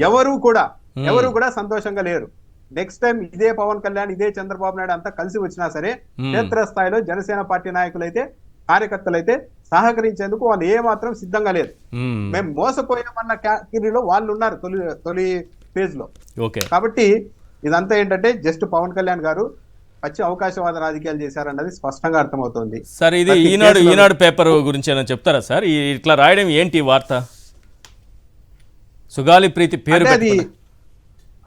ఎవరు కూడా సంతోషంగా లేరు. నెక్స్ట్ టైం ఇదే పవన్ కళ్యాణ్ ఇదే చంద్రబాబు నాయుడు అంతా కలిసి వచ్చినా సరే క్షేత్ర స్థాయిలో జనసేన పార్టీ నాయకులైతే కార్యకర్తలైతే సహకరించేందుకు వాళ్ళు ఏ మాత్రం సిద్ధంగా లేదు. మేము మోసపోయామన్న కేటగిరీలో వాళ్ళు ఉన్నారు తొలి ఫేజ్ లో. కాబట్టి ఇదంతా ఏంటంటే జస్ట్ పవన్ కళ్యాణ్ గారు పచ్చి అవకాశవాద రాజకీయాలు చేశారన్నది స్పష్టంగా అర్థమవుతుంది. సార్ ఇది ఈనాడు పేపర్ గురించి ఏమైనా చెప్తారా సార్? ఇట్లా రాయడం ఏంటి వార్త? సుగాలి ప్రీతి పేరు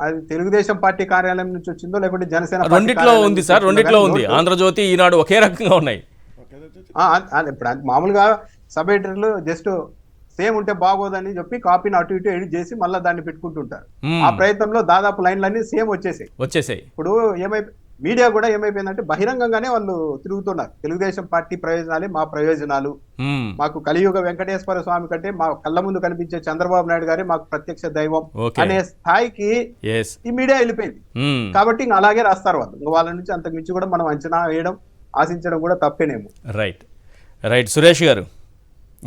అది తెలుగుదేశం పార్టీ కార్యాలయం నుంచి వచ్చిందో లేకుంటే జనసేన రెండిట్లో ఉంది సార్, రెండిట్లో ఉంది. ఆంధ్రజ్యోతి ఈనాడు ఒకే రకంగా ఉన్నాయి. ఇప్పుడు మామూలుగా సబ్ ఎడిటర్లు జస్ట్ సేమ్ ఉంటే బాగోదని చెప్పి కాపీని అటు ఇటు ఎడిట్ చేసి మళ్ళీ దాన్ని పెట్టుకుంటుంటారు. ఆ ప్రయత్నంలో దాదాపు లైన్లన్నీ సేమ్ వచ్చేసాయి. ఇప్పుడు మీడియా కూడా ఏమైపోయిందంటే బహిరంగంగానే వాళ్ళు తిరుగుతున్నారు. తెలుగుదేశం పార్టీ ప్రయోజనాలే మా ప్రయోజనాలు, మాకు కలియుగ వెంకటేశ్వర స్వామి కంటే మా కళ్ళ ముందు కనిపించే చంద్రబాబు నాయుడు గారే మాకు ప్రత్యక్ష దైవం అనే స్థాయికి ఈ మీడియా వెళ్ళిపోయింది. కాబట్టి ఇంకా అలాగే రాస్తారు వాళ్ళు. ఇంకా వాళ్ళ నుంచి అంతకు మించి కూడా మనం అంచనా వేయడం ఆశించడం కూడా తప్పేనేమో. రైట్ సురేష్ గారు,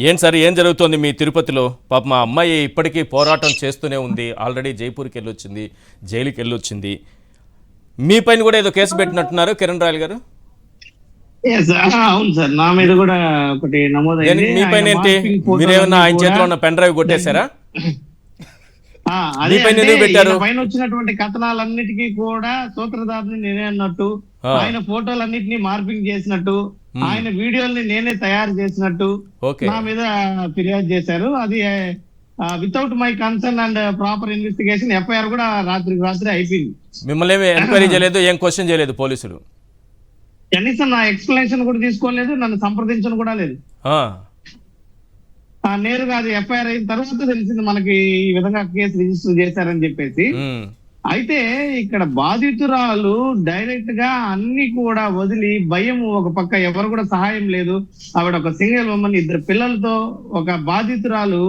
ఏం సార్ ఏం జరుగుతోంది మీ తిరుపతిలో? పాప మా అమ్మాయి ఇప్పటికీ పోరాటం చేస్తూనే ఉంది. ఆల్రెడీ జైపూర్కి వెళ్ళొచ్చింది, జైలుకి వెళ్ళొచ్చింది. మీ పైన కూడా ఏదో కేసు పెట్టినట్టున్నారు కిరణ్ రాయల్ గారు. అవును సార్, నా మీద కూడా ఒకటి నమోదైంది. మీ పైన ఏంటి? మీరేమన్నా ఆయన చేతిలో ఉన్న పెన్ డ్రైవ్ కొట్టేశారా? పైన వచ్చినటువంటి కథనాలన్నిటికీ కూడా సూత్రధారిని నేనే అన్నట్టు, ఆయన ఫోటోలన్నిటినీ మార్పింగ్ చేసినట్టు, ఆయన వీడియోల్ని నేనే తయారు చేసినట్టు నా మీద ఫిర్యాదు చేశారు. అది without my concern and proper investigation FIR కూడా రాత్రి అయిపోయింది. మిమ్మల్ని ఎంక్వైరీ చేయలేదు, ఏం క్వశ్చన్ చేయలేదు పోలీసులు? కనీసం నా ఎక్స్ప్లెనేషన్ కూడా తీసుకోలేదు, నన్ను సంప్రదించడం కూడా లేదు. నేరుగా అది ఎఫ్ఐఆర్ అయిన తర్వాత తెలిసింది మనకి ఈ విధంగా కేసు రిజిస్టర్ చేశారని చెప్పేసి. అయితే ఇక్కడ బాధితురాలు డైరెక్ట్ గా అన్ని కూడా వదిలి భయం, ఒక పక్క ఎవరు కూడా సహాయం లేదు, ఆవిడ ఒక సింగిల్ ఉమెన్, 2 పిల్లలతో ఒక బాధితురాలు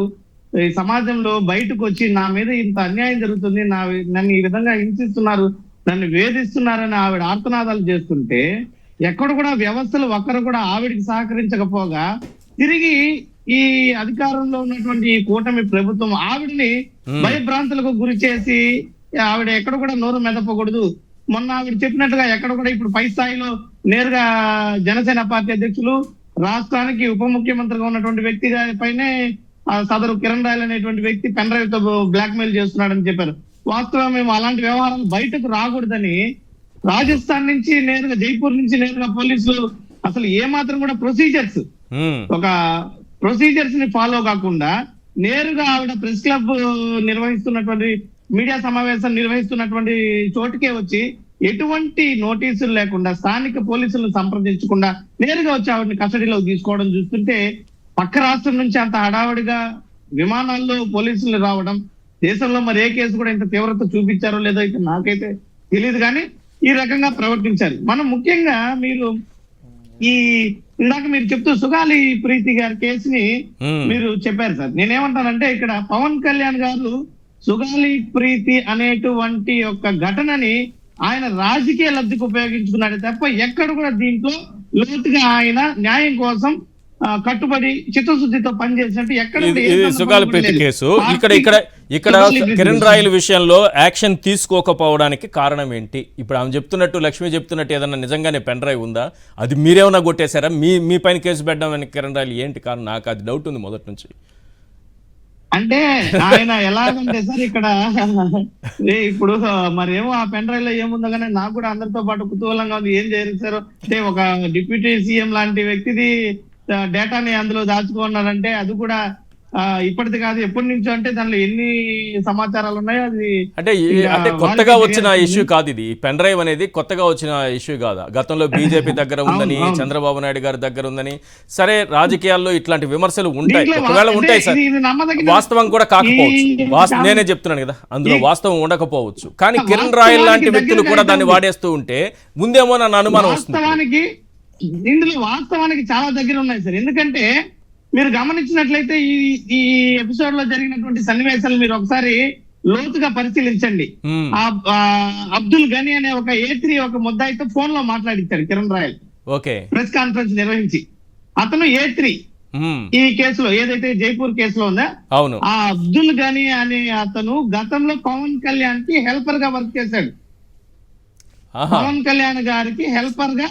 ఈ సమాజంలో బయటకు వచ్చి నా మీద ఇంత అన్యాయం జరుగుతుంది, నన్ను ఈ విధంగా హింసిస్తున్నారు, నన్ను వేధిస్తున్నారని ఆవిడ ఆర్తనాదాలు చేస్తుంటే ఎక్కడ కూడా వ్యవస్థలు ఒక్కరు కూడా ఆవిడికి సహకరించకపోగా తిరిగి ఈ అధికారంలో ఉన్నటువంటి ఈ కూటమి ప్రభుత్వం ఆవిడని భయభ్రాంతులకు గురి చేసి ఆవిడ ఎక్కడ కూడా నోరు మెదపకూడదు. మొన్న ఆవిడ చెప్పినట్టుగా ఎక్కడ కూడా ఇప్పుడు పై స్థాయిలో నేరుగా జనసేన పార్టీ అధ్యక్షులు, రాష్ట్రానికి ఉప ముఖ్యమంత్రిగా ఉన్నటువంటి వ్యక్తి పైనే సదరు కిరణ్ రాయల్ అనేటువంటి వ్యక్తి పెన్ డ్రైవ్ తో బ్లాక్ మెయిల్ చేస్తున్నాడని చెప్పారు. వాస్తవం మేము అలాంటి వ్యవహారాలు బయటకు రాకూడదని రాజస్థాన్ నుంచి నేరుగా, జైపూర్ నుంచి నేరుగా పోలీసులు అసలు ఏ మాత్రం కూడా ప్రొసీజర్స్ ని ఫాలో కాకుండా నేరుగా ఆవిడ ప్రెస్ క్లబ్ నిర్వహిస్తున్నటువంటి మీడియా సమావేశం నిర్వహిస్తున్నటువంటి చోటుకే వచ్చి ఎటువంటి నోటీసులు లేకుండా స్థానిక పోలీసులను సంప్రదించకుండా నేరుగా వచ్చి ఆవిడని కస్టడీలో తీసుకోవడం చూస్తుంటే పక్క రాష్ట్రం నుంచి అంత హడావుడిగా విమానాల్లో పోలీసులు రావడం, దేశంలో మరి ఏ కేసు కూడా ఇంత తీవ్రత చూపించారో లేదో అయితే నాకైతే తెలియదు, కానీ ఈ రకంగా ప్రవర్తించారు. మనం ముఖ్యంగా మీరు ఈ ఇందాక మీరు చెప్తూ సుగాలి ప్రీతి గారి కేసుని మీరు చెప్పారు సార్. నేనేమంటానంటే ఇక్కడ పవన్ కళ్యాణ్ గారు సుగాలి ప్రీతి అనేటువంటి ఒక ఘటనని ఆయన రాజకీయ లబ్ధికి ఉపయోగించుకున్నాడు తప్ప ఎక్కడ కూడా దీంట్లో లోతుగా ఆయన న్యాయం కోసం కట్టుబడి చిత్తశుద్ధితో పనిచేసినట్టు ఎక్కడ ఇది సుగాలి ప్రీతి కేసు. ఇక్కడ కిరణ్ రాయల విషయంలో యాక్షన్ తీసుకోకపోవడానికి కారణం ఏంటి? ఇప్పుడు ఆమె చెప్తున్నట్టు, లక్ష్మి చెప్తున్నట్టు ఏదన్నా నిజంగానే పెన్ డ్రైవ్ ఉందా? అది మీరేమన్నా కొట్టేశారా? మీ పైన కేసు పెట్టడం కిరణ్ రాయలు ఏంటి కారణం? నాకు అది డౌట్ ఉంది మొదటి నుంచి. అంటే ఆయన ఎలాగంటే సార్ ఇక్కడ ఇప్పుడు మరేమో ఆ పెన్ డ్రైవ్ లో ఏముందో కానీ నాకు కూడా అందరితో పాటు కుతూహలంగా ఉంది. ఏం చేశారు అంటే ఒక డిప్యూటీ సీఎం లాంటి వ్యక్తిది డేటాని అందులో దాచుకున్నారంటే అది కూడా ఇప్పటిది కాదు, ఎప్పటి నుంచో. అంటే దానిలో ఎన్ని సమాచారాలు ఉన్నాయో అది అంటే కొత్తగా వచ్చిన ఇష్యూ కాదు ఇది. పెన్ డ్రైవ్ అనేది కొత్తగా వచ్చిన ఇష్యూ కాదు. గతంలో బీజేపీ దగ్గర ఉందని, చంద్రబాబు నాయుడు గారి దగ్గర ఉందని. సరే, రాజకీయాల్లో ఇట్లాంటి విమర్శలు ఉంటాయి, ఒకవేళ ఉంటాయి సార్, వాస్తవం కూడా కాకపోవచ్చు. నేనే చెప్తున్నాను కదా, అందులో వాస్తవం ఉండకపోవచ్చు. కానీ కిరణ్ రాయల్ లాంటి వ్యక్తులు కూడా దాన్ని వాడేస్తూ ఉంటే ముందేమో నన్ను అనుమానం వస్తుంది. ఇందులో వాస్తవానికి చాలా దగ్గర ఉన్నాయి సార్. ఎందుకంటే మీరు గమనించినట్లయితే ఈ ఎపిసోడ్ లో జరిగినటువంటి సన్నివేశాలు మీరు ఒకసారి లోతుగా పరిశీలించండి. అబ్దుల్ గని అనే ఒక A3 ఒక ముద్దాయితో ఫోన్ లో మాట్లాడించాడు కిరణ్ రాయల్, ప్రెస్ కాన్ఫరెన్స్ నిర్వహించి. అతను A3 ఈ కేసులో ఏదైతే జైపూర్ కేసులో ఉందా, అవును, ఆ అబ్దుల్ గని అనే అతను గతంలో పవన్ కళ్యాణ్ కి హెల్పర్ గా వర్క్ చేశాడు. పవన్ కళ్యాణ్ గారికి హెల్పర్ గా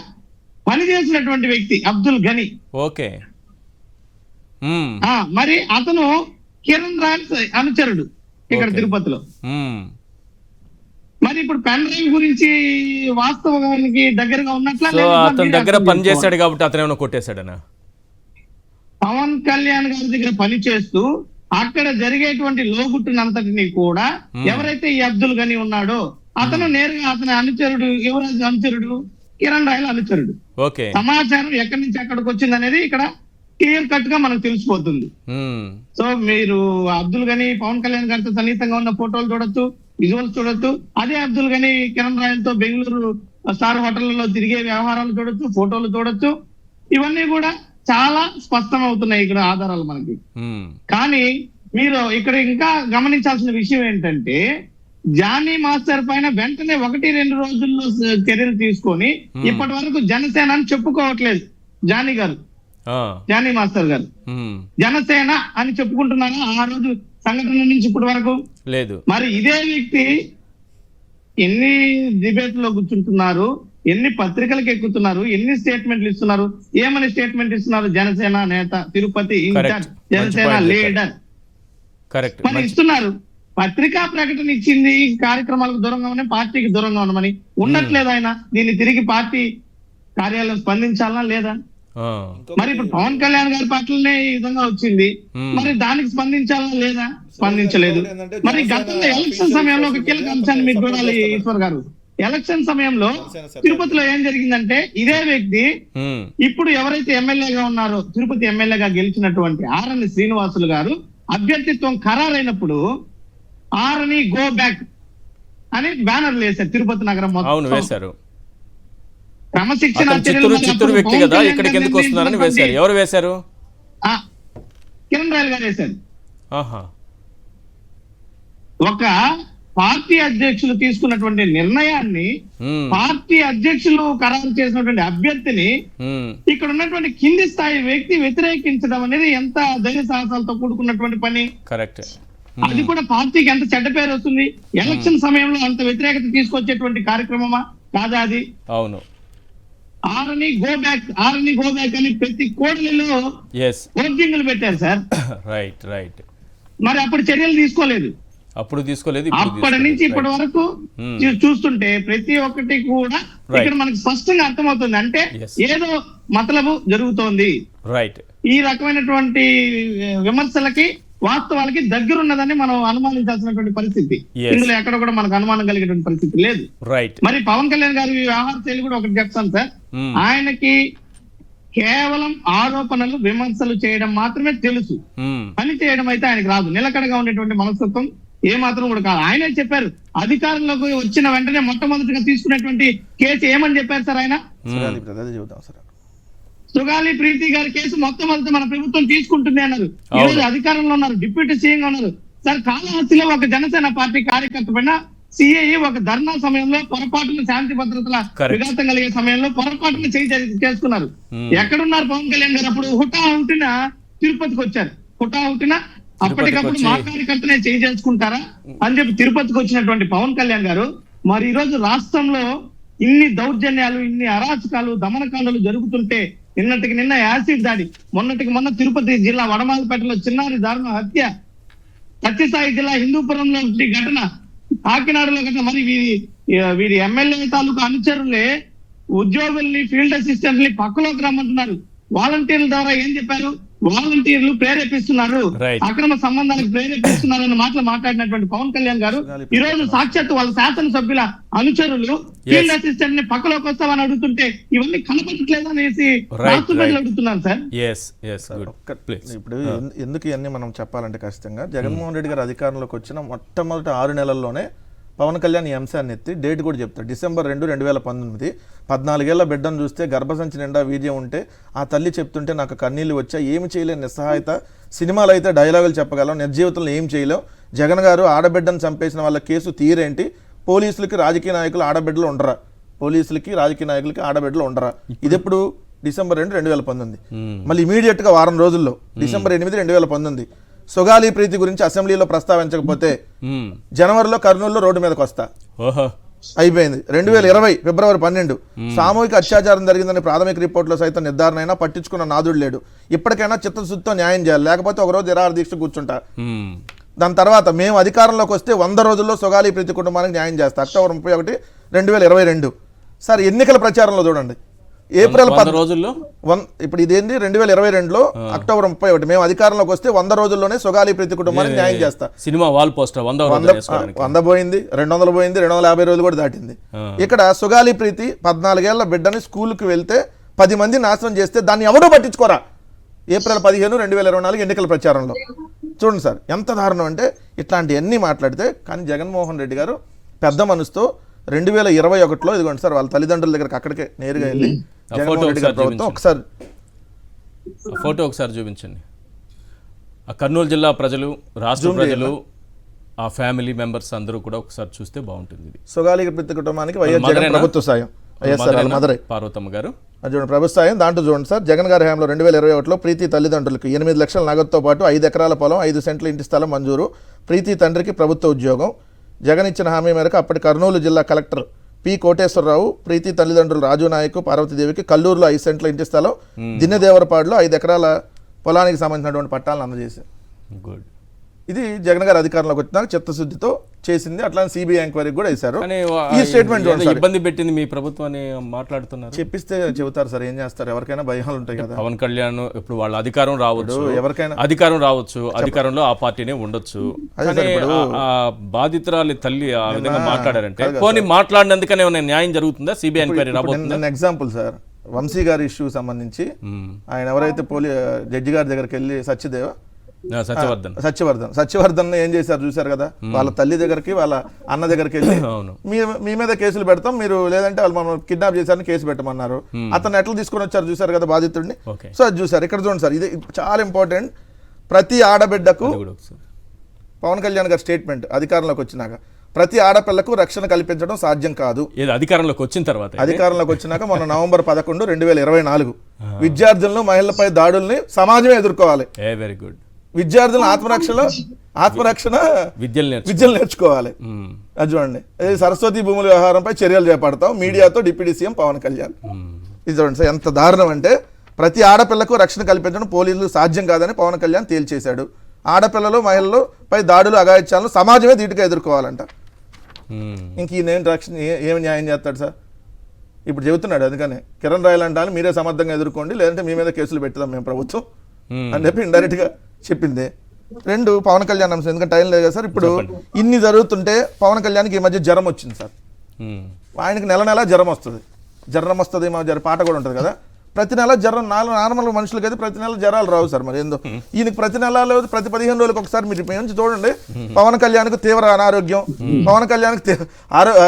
పనిచేసినటువంటి వ్యక్తి అబ్దుల్ గని. ఓకే. మరి అతను కిరణ్ రాయల్ అనుచరుడు ఇక్కడ తిరుపతిలో. మరి ఇప్పుడు పెన్ డ్రైవ్ గురించి వాస్తవానికి దగ్గరగా ఉన్నట్ల అతని దగ్గర పని చేశాడు కాబట్టి అతను ఏమైనా కొట్టేశాడనా? పవన్ కళ్యాణ్ గారి దగ్గర పని చేస్తూ అక్కడ జరిగేటువంటి లోగుట్టునంతటిని కూడా ఎవరైతే ఈ అబ్దుల్ గని ఉన్నాడో అతను నేరుగా అతని అనుచరుడు, యువరాజు అనుచరుడు, కిరణ్ రాయల్ అనుచరుడు. సమాచారం ఎక్కడి నుంచి ఎక్కడికి వచ్చింది అనేది ఇక్కడ క్లియర్ కట్ గా మనకు తెలిసిపోతుంది. సో మీరు అబ్దుల్ గని పవన్ కళ్యాణ్ గారితో సన్నిహితంగా ఉన్న ఫోటోలు చూడొచ్చు, విజువల్స్ చూడొచ్చు. అదే అబ్దుల్ గని కిరణ్ రాయల్ తో బెంగళూరు స్టార్ హోటళ్లలో తిరిగే వ్యవహారాలు చూడొచ్చు, ఫోటోలు చూడొచ్చు. ఇవన్నీ కూడా చాలా స్పష్టం అవుతున్నాయి ఇక్కడ ఆధారాలు మనకి. కానీ మీరు ఇక్కడ ఇంకా గమనించాల్సిన విషయం ఏంటంటే, జానీ మాస్టర్ పైన వెంటనే 1-2 రోజుల్లో చర్యలు తీసుకొని ఇప్పటి వరకు జనసేన అని చెప్పుకోవట్లేదు జానీ గారు, జానీ మాస్టర్ గారు. జనసేన అని చెప్పుకుంటున్నారా ఆ రోజు సంఘటన నుంచి ఇప్పటి వరకు? లేదు. మరి ఇదే వ్యక్తి ఎన్ని డిబేట్ లో కూర్చుంటున్నారు, ఎన్ని పత్రికలకు ఎక్కుతున్నారు, ఎన్ని స్టేట్మెంట్లు ఇస్తున్నారు, ఏమని స్టేట్మెంట్ ఇస్తున్నారు? జనసేన నేత, తిరుపతి ఇన్ఛార్జ్, జనసేన లీడర్ మరి ఇస్తున్నారు. పత్రికా ప్రకటన ఇచ్చింది కార్యక్రమాలకు దూరంగా ఉన్నాయి, పార్టీకి దూరంగా ఉన్నామని. ఉండట్లేదు ఆయన. దీన్ని తిరిగి పార్టీ కార్యాలయం స్పందించాలా లేదా? మరి ఇప్పుడు పవన్ కళ్యాణ్ గారి పట్లనే ఈ విధంగా వచ్చింది, మరి దానికి స్పందించాలా లేదా? స్పందించలేదు. మరి గతంలో ఎలక్షన్ సమయంలో ఒక కీలక అంశాన్ని మీరు చూడాలి ఈశ్వర్ గారు. ఎలక్షన్ సమయంలో తిరుపతిలో ఏం జరిగిందంటే, ఇదే వ్యక్తి ఇప్పుడు ఎవరైతే ఎమ్మెల్యేగా ఉన్నారో, తిరుపతి ఎమ్మెల్యేగా గెలిచినటువంటి ఆరణి శ్రీనివాసులు గారు అభ్యర్థిత్వం ఖరారైనప్పుడు ఆరణి గో బ్యాక్ అని బ్యానర్లు వేశారు తిరుపతి నగరం మొత్తం. వేశారు. క్రమశిక్షణ చిత్తూరు వ్యక్తి కదా, ఇక్కడికి ఎందుకు వస్తున్నారని వేశారు. ఎవరు వేశారు? కిరణ్ రాయల్ గారు వేశారు. ఒక పార్టీ అధ్యక్షులు తీసుకున్నటువంటి నిర్ణయాన్ని, పార్టీ అధ్యక్షులు ఖరారు చేసినటువంటి అభ్యర్థిని ఇక్కడ ఉన్నటువంటి కింది స్థాయి వ్యక్తి వ్యతిరేకించడం అనేది ఎంత ధైర్య సాహసాలతో కూడుకున్నటువంటి పని. కరెక్ట్. అది కూడా పార్టీకి ఎంత చెడ్డ పేరు వస్తుంది. ఎలక్షన్ సమయంలో అంత వ్యతిరేకత తీసుకొచ్చేటువంటి కార్యక్రమమా కాదా అది? అవును. ఆరణి గో బ్యాక్ అని ప్రతి కోడలిలో ఓటింగ్లు పెట్టారు సార్. Right right. మరి అప్పుడు చర్యలు తీసుకోలేదు. అప్పటి నుంచి ఇప్పటి వరకు చూస్తుంటే ప్రతి ఒక్కటి కూడా ఇక్కడ మనకి స్పష్టంగా అర్థమవుతుంది. అంటే ఏదో మతలబు జరుగుతోంది. రైట్. ఈ రకమైనటువంటి విమర్శలకి వాస్తవాలకి దగ్గరున్నదని మనం అనుమానించాల్సినటువంటి పరిస్థితి. Yes. ఇందులో ఎక్కడ కూడా మనకు అనుమానం కలిగేటువంటి పరిస్థితి లేదు. రైట్. మరి పవన్ కళ్యాణ్ గారి వ్యవహార శైలి కూడా ఒకటి చెప్తాను సార్. ఆయనకి కేవలం ఆరోపణలు విమర్శలు చేయడం మాత్రమే తెలుసు, పని చేయడం అయితే ఆయనకు రాదు. నిలకడగా ఉండేటువంటి మనస్తత్వం ఏ మాత్రం కూడా కాదు. ఆయనే చెప్పారు, అధికారంలోకి వచ్చిన వెంటనే మొట్టమొదటిగా తీసుకున్నటువంటి కేసు ఏమని చెప్పారు సార్ ఆయన? అదే చెబుతాం సార్. సుగాలి ప్రీతి గారి కేసు మొట్టమొదటి మన ప్రభుత్వం తీసుకుంటుంది అన్నారు. ఈ రోజు అధికారంలో ఉన్నారు, డిప్యూటీ సీఎం గా ఉన్నారు. సార్ కాళహస్తిలో ఒక జనసేన పార్టీ కార్యకర్త పైన సిఐ ఒక ధర్నా సమయంలో పొరపాటున శాంతి భద్రతల విఘాతం కలిగే సమయంలో పొరపాటున చేసుకున్నారు. ఎక్కడున్నారు పవన్ కళ్యాణ్ గారు? అప్పుడు హుటాహుటిన తిరుపతికి వచ్చారు. హుటాహుటిన అప్పటికప్పుడు మా కార్యకర్తనే చేసుకుంటారా అని చెప్పి తిరుపతికి వచ్చినటువంటి పవన్ కళ్యాణ్ గారు మరి ఈ రోజు రాష్ట్రంలో ఇన్ని దౌర్జన్యాలు, ఇన్ని అరాచకాలు, దమనకాండలు జరుగుతుంటే నిన్నటికి నిన్న యాసిడ్ దాడి, మొన్నటికి మొన్న తిరుపతి జిల్లా వడమాలపేటలో చిన్నారి దారుణ హత్య, సత్యసాయి జిల్లా హిందూపురంలో ఘటన, కాకినాడలో ఘటన. మరి వీరి ఎమ్మెల్యే తాలూకు అనుచరులే ఉద్యోగుల్ని, ఫీల్డ్ అసిస్టెంట్ ని పక్కలోకి రమ్మంటున్నారు. వాలంటీర్ల ద్వారా ఏం చెప్పారు? వాలంటీర్లు ప్రేరేపిస్తున్నారు, అక్రమ సంబంధాలకు ప్రేరేపిస్తున్నారు అన్న మాటలు మాట్లాడినటువంటి పవన్ కళ్యాణ్ గారు ఈ రోజు సాక్షాత్ వాళ్ళ శాసనసభ్యుల అనుచరులు ఫీల్డ్ అసిస్టెంట్ ని పక్కలోకి వస్తామని అడుగుతుంటే ఇవన్నీ కనపడట్లేదు అనేసి రాష్ట్ర ప్రజలు అడుగుతున్నారు సార్. ఇప్పుడు ఎందుకు ఇవన్నీ మనం చెప్పాలంటే ఖచ్చితంగా జగన్మోహన్ రెడ్డి గారు అధికారంలోకి వచ్చిన మొట్టమొదటి 6 నెలల్లోనే పవన్ కళ్యాణ్ ఈ అంశాన్ని ఎత్తి డేట్ కూడా చెప్తాడు. డిసెంబర్ 2, 2019 14 ఏళ్ల బిడ్డను చూస్తే గర్భసంచి నిండా వీర్యం ఉంటే ఆ తల్లి చెప్తుంటే నాకు కన్నీళ్ళు వచ్చా, ఏమి చేయలేని నిస్సహాయత. సినిమాలు అయితే డైలాగులు చెప్పగలం, నిర్జీవితంలో ఏం చేయలేం. జగన్ గారు ఆడబిడ్డను చంపేసిన వాళ్ళ కేసు తీరేంటి? పోలీసులకి రాజకీయ నాయకులు ఆడబిడ్డలు ఉండరా? పోలీసులకి రాజకీయ నాయకులకి ఆడబిడ్డలు ఉండరా? ఇది ఎప్పుడు? డిసెంబర్ 2, 2019. మళ్ళీ ఇమీడియట్ గా వారం రోజుల్లో డిసెంబర్ 8, 2019 సుగాలి ప్రీతి గురించి అసెంబ్లీలో ప్రస్తావించకపోతే జనవరిలో కర్నూలులో రోడ్డు మీదకి వస్తా అయిపోయింది. 2020 ఫిబ్రవరి 12 సామూహిక అత్యాచారం జరిగిందని ప్రాథమిక రిపోర్టులో సైతం నిర్ధారణ అయినా పట్టించుకున్న నాదుడు లేడు. ఇప్పటికైనా చిత్తశుద్ధితో న్యాయం చేయాలి, లేకపోతే ఒకరోజు నిరాహార దీక్ష కూర్చుంటా. దాని తర్వాత మేము అధికారంలోకి వస్తే 100 రోజుల్లో సుగాలి ప్రీతి కుటుంబానికి న్యాయం చేస్తా. అక్టోబర్ 31, 2022. సార్ ఎన్నికల ప్రచారంలో చూడండి, ఏప్రిల్ 10 రోజుల్లో ఇప్పుడు ఇదేంటి 2022లో అక్టోబర్ 31 మేము అధికారంలోకి వస్తే 100 రోజుల్లోనే సుగాలి ప్రీతి కుటుంబానికి న్యాయం చేస్తా. సినిమా వాల్ పోస్టర్ 100 పోయింది, 200 పోయింది, 250 రోజులు కూడా దాటింది. ఇక్కడ సుగాలి ప్రీతి 14 ఏళ్ల బిడ్డని స్కూల్కి వెళ్తే 10 మంది నాశనం చేస్తే దాన్ని ఎవడో పట్టించుకోరా. ఏప్రిల్ 15, 2024 ఎన్నికల ప్రచారంలో చూడండి సార్ ఎంత దారుణం అంటే ఇట్లాంటివన్నీ మాట్లాడితే. కానీ జగన్మోహన్ రెడ్డి గారు పెద్ద మనసుతో 2021లో ఇదిగోండి సార్ వాళ్ళ తల్లిదండ్రుల దగ్గరకు అక్కడికే నేరుగా వెళ్ళి జగన్మోహన్ రెడ్డి గారి ప్రభుత్వం ఒకసారి ఫోటో ఒకసారి చూపించండి. ఆ కర్నూలు జిల్లా ప్రజలు, రాష్ట్ర ప్రజలు, ఆ ఫ్యామిలీ మెంబర్స్ అందరూ కూడా ఒకసారి చూస్తే బాగుంటుంది. సుగాలి ప్రీతి కుటుంబానికి వైఎస్ జగన్ ప్రభుత్వ సాయం, మదరై పార్వతమ్మ గారు చూడండి ప్రభుత్వ సాయం. దాంట్లో చూడండి సార్ జగన్ గారి హయాంలో 2021లో ప్రీతి తల్లిదండ్రులకు 8 లక్షల నగదుతో పాటు 5 ఎకరాల పొలం, 5 సెంట్ల ఇంటి స్థలం మంజూరు. ప్రీతి తండ్రికి ప్రభుత్వ ఉద్యోగం. జగన్ ఇచ్చిన హామీ మేరకు అప్పటి కర్నూలు జిల్లా కలెక్టర్ పి కోటేశ్వరరావు ప్రీతి తల్లిదండ్రులు రాజు నాయక్, పార్వతీదేవికి కల్లూరులో 5 సెంట్ల ఇంటి స్థలం, దిన్నెదేవరపాడులో 5 ఎకరాల పొలానికి సంబంధించినటువంటి పట్టాలను అందజేశారు. గుడ్. ఇది జగన్ గారు అధికారంలోకి వచ్చినాక చిత్తశుద్ధితో చేసింది. అట్లానే సిబిఐ ఎంక్వైరీ కూడా వేశారు. ఈ స్టేట్మెంట్ ఇబ్బంది పెట్టింది మీ ప్రభుత్వాన్ని మాట్లాడుతున్నారు. చెప్పిస్తే చెబుతారు సార్, ఏం చేస్తారు, ఎవరికైనా భయాలు ఉంటాయి కదా. పవన్ కళ్యాణ్ ఇప్పుడు వాళ్ళ అధికారం రావచ్చు, ఎవరికైనా అధికారం రావచ్చు, అధికారంలో ఆ పార్టీనే ఉండొచ్చు. బాధితురాలి తల్లి ఆ విధంగా మాట్లాడారంటే పోనీ మాట్లాడినందుకనే న్యాయం జరుగుతుందా? సిబిఐ ఎంక్వైరీ రాబోతుంది. ఎగ్జాంపుల్ సార్ వంశీ గారి ఇష్యూ సంబంధించి ఆయన ఎవరైతే జడ్జి గారి దగ్గరికి వెళ్ళి సత్యవర్ధన్ ఏం చేశారు చూశారు కదా. వాళ్ళ తల్లి దగ్గరికి వాళ్ళ అన్న దగ్గరికి వెళ్ళి మీ మీద కేసులు పెడతాం, మీరు లేదంటే వాళ్ళు మనం కిడ్నాప్ చేశారని కేసు పెట్టమన్నారు. అతను ఎట్లా తీసుకొని వచ్చారు చూశారు కదా బాధితుడిని. సో అది చూసారు. ఇక్కడ చూడండి సార్, ఇది చాలా ఇంపార్టెంట్. ప్రతి ఆడబిడ్డకు పవన్ కళ్యాణ్ గారి స్టేట్మెంట్ అధికారంలోకి వచ్చినాక ప్రతి ఆడపిల్లకు రక్షణ కల్పించడం సాధ్యం కాదు. అధికారంలోకి వచ్చినాక మొన్న నవంబర్ 11, 2024 విద్యార్థులను, మహిళలపై దాడుల్ని సమాజమే ఎదుర్కోవాలి. Very good. విద్యార్థులను ఆత్మరక్షణ విద్యలు నేర్చుకోవాలి. అది చూడండి. సరస్వతి భూముల వ్యవహారంపై చర్యలు చేపడతాం, మీడియాతో డిప్యూటీ సీఎం పవన్ కళ్యాణ్. ఇది చూడండి సార్ ఎంత దారుణం అంటే ప్రతి ఆడపిల్లకు రక్షణ కల్పించడం పోలీసులు సాధ్యం కాదని పవన్ కళ్యాణ్ తేల్చేశాడు. ఆడపిల్లలు, మహిళలు పై దాడులు, అఘాయిత్యాలను సమాజమే ధీటుగా ఎదుర్కోవాలంట. ఇంక ఈ నేను రక్షణ ఏమి న్యాయం చేస్తాడు సార్? ఇప్పుడు చెబుతున్నాడు. అందుకనే కిరణ్ రాయల్ అంటాను మీరే సమర్థంగా ఎదుర్కోండి, లేదంటే మీ మీద కేసులు పెడతాం మేము ప్రభుత్వం అని చెప్పి ఇండైరెక్ట్ గా చెప్పింది. రెండు పవన్ కళ్యాణ్ అంశం, ఎందుకంటే టైం లేదు కదా సార్. ఇప్పుడు ఇన్ని జరుగుతుంటే పవన్ కళ్యాణ్కి ఈ మధ్య జ్వరం వచ్చింది సార్. ఆయనకి నెల నెల జ్వరం వస్తుంది. జ్వరం వస్తుంది మా పాట కూడా ఉంటుంది కదా, ప్రతి నెల జ్వరం. నార్మల్ మనుషులకి అయితే ప్రతి నెల జ్వరాలు రావు సార్. మరి ఏందో ఈయనకి ప్రతి నెల లేదు, ప్రతి 15 రోజులకు ఒకసారి మీరు నుంచి చూడండి. పవన్ కళ్యాణ్కి తీవ్ర అనారోగ్యం, పవన్ కళ్యాణ్కి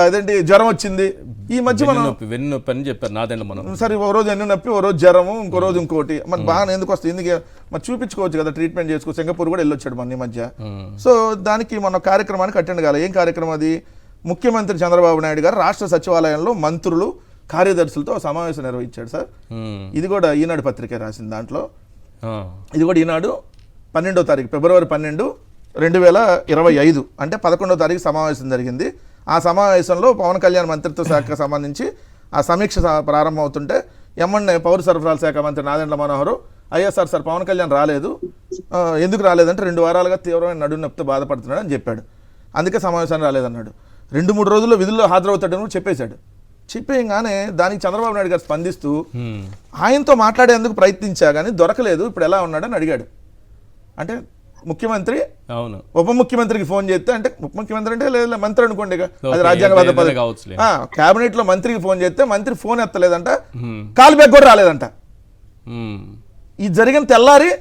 అదేంటి జ్వరం వచ్చింది. ఈ మధ్య మనం వెన్నునొప్పి అని చెప్పారు నాదెండ్ల మనం. సరే ఓ రోజు ఎన్ను నొప్పి, ఓ రోజు జ్వరము, ఇంకో రోజు ఇంకోటి. మరి బాగా ఎందుకు వస్తుంది? ఎందుకు మరి చూపించుకోవచ్చు కదా, ట్రీట్మెంట్ చేసుకోవచ్చు. సింగపూర్ కూడా వెళ్ళొచ్చాడు మన ఈ మధ్య. సో దానికి మన కార్యక్రమానికి అటెండ్ కాలే. ఏం కార్యక్రమం అది? ముఖ్యమంత్రి చంద్రబాబు నాయుడు గారు రాష్ట్ర సచివాలయంలో మంత్రులు కార్యదర్శులతో సమావేశం నిర్వహించాడు సార్. ఇది కూడా ఈనాడు పత్రికే రాసింది. దాంట్లో ఇది కూడా ఈనాడు 12వ తారీఖు ఫిబ్రవరి 12, 2025 అంటే 11వ తారీఖు సమావేశం జరిగింది. ఆ సమావేశంలో పవన్ కళ్యాణ్ మంత్రిత్వ శాఖకు సంబంధించి ఆ సమీక్ష ప్రారంభం అవుతుంటే ఎమ్మెన్యే పౌర సరఫరాల శాఖ మంత్రి నాదెండ్ల మనోహర్ సార్ పవన్ కళ్యాణ్ రాలేదు, ఎందుకు రాలేదంటే 2 వారాలుగా తీవ్రమైన నడుము నొప్పితో బాధపడుతున్నాడు అని చెప్పాడు. అందుకే సమావేశాన్ని రాలేదన్నాడు. 2-3 రోజుల్లో విధుల్లో హాజరవుతాడని చెప్పేశాడు. చెప్పేయగానే దానికి చంద్రబాబు నాయుడు గారు స్పందిస్తూ ఆయనతో మాట్లాడేందుకు ప్రయత్నించా కానీ దొరకలేదు, ఇప్పుడు ఎలా ఉన్నాడని అడిగాడు. అంటే ముఖ్యమంత్రి అవును ఉప ముఖ్యమంత్రికి ఫోన్ చేస్తే, అంటే ఉప ముఖ్యమంత్రి అంటే లేదు మంత్రి అనుకోండి, అది రాజ్యాంగబద్ధ పదవి. కేబినెట్ లో మంత్రికి ఫోన్ చేస్తే మంత్రి ఫోన్ ఎత్తలేదంట, కాల్ బ్యాక్ కూడా రాలేదంట. ఇది జరిగిన తెల్లారి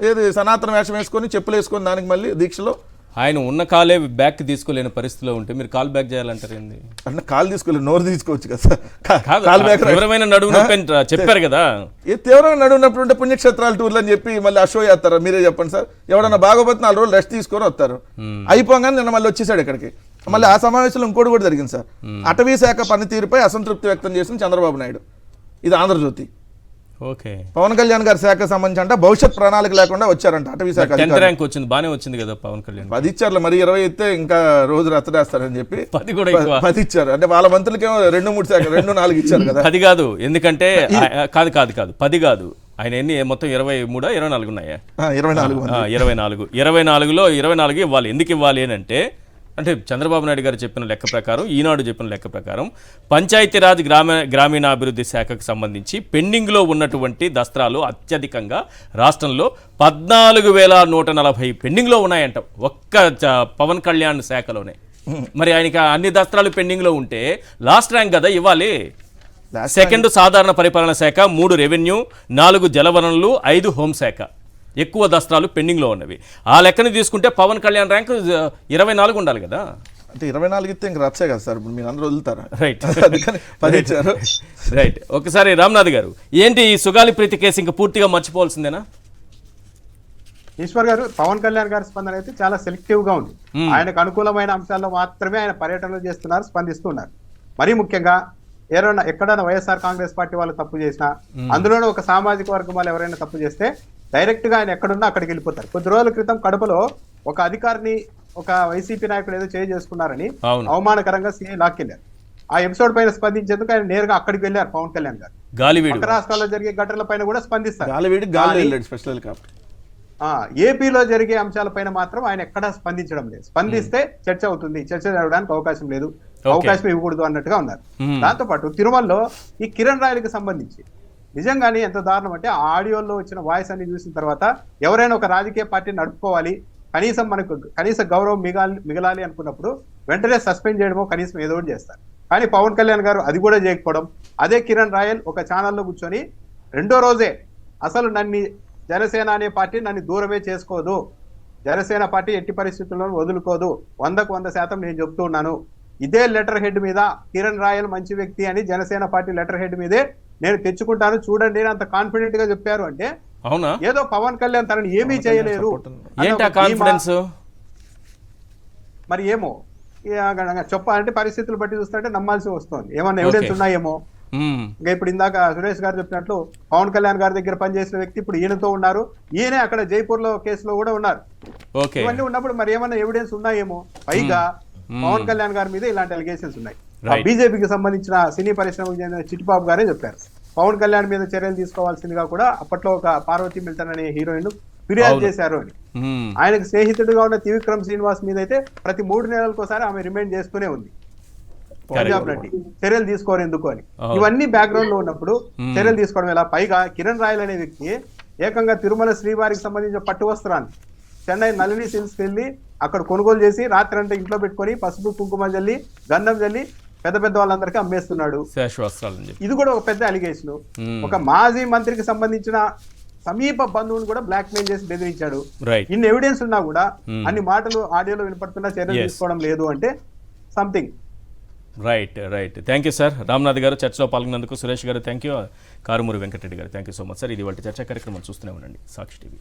ఏది సనాతన వేషం వేసుకొని చెప్పులు వేసుకొని దానికి మళ్ళీ దీక్షలో ఆయన ఉన్న కాలే బ్యాక్ తీసుకోలేని పరిస్థితిలో ఉంటే మీరు కాల్ బ్యాక్ చేయాలంటారు ఏంది? అంటే కాల్ తీసుకోలేదు, నోరు తీసుకోవచ్చు కదా సార్. కాల్ బ్యాక్ తీవ్రమైన నడుము నొప్పి చెప్పారు కదా. ఏ తీవ్రమైన నడుము నొప్పి ఉంటే పుణ్యక్షేత్రాలు టూర్లు అని చెప్పి మళ్ళీ ఆ షో చేస్తారా? మీరే చెప్పండి సార్. ఎవడన్నా బాగోపోతే 4 రోజులు రెస్ట్ తీసుకొని వస్తారు. అయిపోగానే నిన్న మళ్ళీ వచ్చేసాడు ఇక్కడికి. మళ్ళీ ఆ సమావేశంలో ఇంకోటి కూడా జరిగింది సార్. అటవీ శాఖ పనితీరుపై అసంతృప్తి వ్యక్తం చేసిన చంద్రబాబు నాయుడు. ఇది ఆంధ్రజ్యోతి. ఓకే, పవన్ కళ్యాణ్ గారి శాఖకు సంబంధించి అంటే భవిష్యత్ ప్రణాళిక లేకుండా వచ్చారంట అటవీ శాఖ. 10th ర్యాంక్ వచ్చింది, బానే వచ్చింది కదా పవన్ కళ్యాణ్. 10 ఇచ్చారు, మరి 20 ఇస్తే ఇంకా రోజు రచ్చడేస్తారని చెప్పి 10 కూడా 10 ఇచ్చారు. అంటే వాళ్ళ మంత్రులకేమో 2-3 శాఖ 2-4 ఇచ్చారు కదా. 10 కాదు, ఎందుకంటే కాదు 10 కాదు. ఆయన ఎన్ని మొత్తం 23, 24 ఉన్నాయా? 24. 24లో 24 ఇవ్వాలి. ఎందుకు ఇవ్వాలి అని అంటే చంద్రబాబు నాయుడు గారు చెప్పిన లెక్క ప్రకారం, ఈనాడు చెప్పిన లెక్క ప్రకారం పంచాయతీరాజ్ గ్రామీణాభివృద్ధి శాఖకు సంబంధించి పెండింగ్లో ఉన్నటువంటి దస్త్రాలు అత్యధికంగా రాష్ట్రంలో 14,140 పెండింగ్లో ఉన్నాయంట ఒక్క పవన్ కళ్యాణ్ శాఖలోనే. మరి ఆయనకి అన్ని దస్త్రాలు పెండింగ్లో ఉంటే లాస్ట్ ర్యాంక్ కదా ఇవ్వాలి. సెకండ్ సాధారణ పరిపాలన శాఖ, 3 రెవెన్యూ, 4 జలవనరులు, 5 హోంశాఖ. ఎక్కువ దస్త్రాలు పెండింగ్లో ఉన్నవి. ఆ లెక్కని తీసుకుంటే పవన్ కళ్యాణ్ ర్యాంక్ 24 ఉండాలి కదా. అంటే 24 ఇస్తే ఇంక రచ్చే కదా సార్. ఇప్పుడు మీరు అందరూ వదులుతారా? రైట్, 10 ఇచ్చారు. రైట్. ఒకసారి రామ్నాథ్ గారు, ఏంటి ఈ సుగాలి ప్రీతి కేసు ఇంకా పూర్తిగా మర్చిపోవాల్సిందేనా? ఈశ్వర్ గారు, పవన్ కళ్యాణ్ గారి స్పందన అయితే చాలా సెలెక్టివ్ గా ఉంది. ఆయనకు అనుకూలమైన అంశాల్లో మాత్రమే ఆయన పర్యటనలు చేస్తున్నారు, స్పందిస్తున్నారు. మరీ ముఖ్యంగా ఎక్కడైనా వైఎస్ఆర్ కాంగ్రెస్ పార్టీ వాళ్ళు తప్పు చేసినా, అందులోనే ఒక సామాజిక వర్గం వాళ్ళు ఎవరైనా తప్పు చేస్తే డైరెక్ట్ గా ఆయన ఎక్కడున్నా అక్కడికి వెళ్ళిపోతారు. కొద్ది రోజుల క్రితం కడపలో ఒక అధికారిని ఒక వైసీపీ నాయకుడు ఏదో చేసుకున్నారని అవమానకరంగా సీఐ లాక్కెళ్లారు. ఆ ఎపిసోడ్ పైన స్పందించేందుకు ఆయన నేరుగా అక్కడికి వెళ్ళారు పవన్ కళ్యాణ్ గారు. పక్క రాష్ట్రాల్లో జరిగే ఘటనల పైన కూడా స్పందిస్తారు. ఏపీలో జరిగే అంశాలపైన మాత్రం ఆయన ఎక్కడా స్పందించడం లేదు. స్పందిస్తే చర్చ అవుతుంది, చర్చ జరగడానికి అవకాశం లేదు, అవకాశం ఇవ్వకూడదు అన్నట్టుగా ఉన్నారు. దాంతో పాటు తిరుమలలో ఈ కిరణ్ రాయలకి సంబంధించి నిజంగానే ఎంత దారుణం అంటే, ఆ ఆడియోలో వచ్చిన వాయిస్ అన్ని చూసిన తర్వాత ఎవరైనా ఒక రాజకీయ పార్టీని నడుపుకోవాలి, కనీసం మనకు కనీస గౌరవం మిగలాలి అనుకున్నప్పుడు వెంటనే సస్పెండ్ చేయడమో కనీసం ఏదో ఒకటి చేస్తారు. కానీ పవన్ కళ్యాణ్ గారు అది కూడా చేయకపోవడం, అదే కిరణ్ రాయల్ ఒక ఛానల్లో కూర్చొని 2వ రోజే అసలు జనసేన అనే పార్టీ నన్ను దూరమే చేసుకోదు, జనసేన పార్టీ ఎట్టి పరిస్థితుల్లో వదులుకోదు, 100కు 100% నేను చెప్తూ ఉన్నాను, ఇదే లెటర్ హెడ్ మీద కిరణ్ రాయల్ మంచి వ్యక్తి అని జనసేన పార్టీ లెటర్ హెడ్ మీదే నేను తెచ్చుకుంటాను చూడండి అని అంత కాన్ఫిడెంట్ గా చెప్పారు. అంటే అవునా, ఏదో పవన్ కళ్యాణ్ తనని ఏమీ చేయలేరు మరి ఏమో చెప్పాలంటే పరిస్థితులు బట్టి చూస్తుంటే నమ్మాల్సి వస్తుంది. ఏమన్నా ఎవిడెన్స్ ఉన్నాయేమో. ఇంకా ఇప్పుడు ఇందాక సురేష్ గారు చెప్పినట్లు పవన్ కళ్యాణ్ గారి దగ్గర పనిచేసిన వ్యక్తి ఇప్పుడు ఈయనతో ఉన్నారు, ఈయనే అక్కడ జైపూర్ లో కేసులో కూడా ఉన్నారు. ఇవన్నీ ఉన్నప్పుడు మరి ఏమన్నా ఎవిడెన్స్ ఉన్నాయేమో. పైగా పవన్ కళ్యాణ్ గారి మీద ఇలాంటి అలిగేషన్స్ ఉన్నాయి. బీజేపీకి సంబంధించిన సినీ పరిశ్రమకు చెందిన చిట్టిబాబు గారే చెప్పారు పవన్ కళ్యాణ్ మీద చర్యలు తీసుకోవాల్సిందిగా కూడా అప్పట్లో ఒక పార్వతీ మిల్టన్ అనే హీరోయిన్ ఫిర్యాదు చేశారు అని. ఆయనకు స్నేహితుడిగా ఉన్న త్రివిక్రమ్ శ్రీనివాస్ మీద అయితే ప్రతి 3 నెలలకోసారి ఆమె రిమైండ్ చేస్తూనే ఉంది పంజాబ్ రెడ్డి, చర్యలు తీసుకోరు ఎందుకు అని. ఇవన్నీ బ్యాక్గ్రౌండ్ లో ఉన్నప్పుడు చర్యలు తీసుకోవడం ఎలా? పైగా కిరణ్ రాయల్ అనే వ్యక్తి ఏకంగా తిరుమల శ్రీవారికి సంబంధించిన పట్టు వస్త్రాన్ని చెన్నై నళిని సిల్క్స్కి వెళ్ళి అక్కడ కొనుగోలు చేసి రాత్రి అంటే ఇంట్లో పెట్టుకొని పసుపు కుంకుమ జల్లి గంధం జల్లి పెద్ద పెద్ద వాళ్ళందరికీ అమ్మేస్తున్నాడు. శాశ్వతాలని చెప్పి ఇది కూడా ఒక పెద్ద అలిగేషన్. ఒక మాజీ మంత్రికి సంబంధించిన సమీప బంధువుని కూడా బ్లాక్ మెయిల్ చేసి బెదిరించాడు. రైట్ ఇన్ని ఎవిడెన్స్ ఉన్నా కూడా అన్ని మాటలు ఆడియోలో వినపడుతున్నా చర్యలు తీసుకోవడం లేదు అంటే something. Right right thank you sir. Ramnath గారు చర్చలో పాల్గొన్నందుకు, సురేష్ గారు థ్యాంక్ యూ, కారుమూరి వెంకటరెడ్డి గారు thank you so much sir. ఇది వాటి చర్చా కార్యక్రమం చూస్తూనే ఉండండి సాక్షి టీవీ.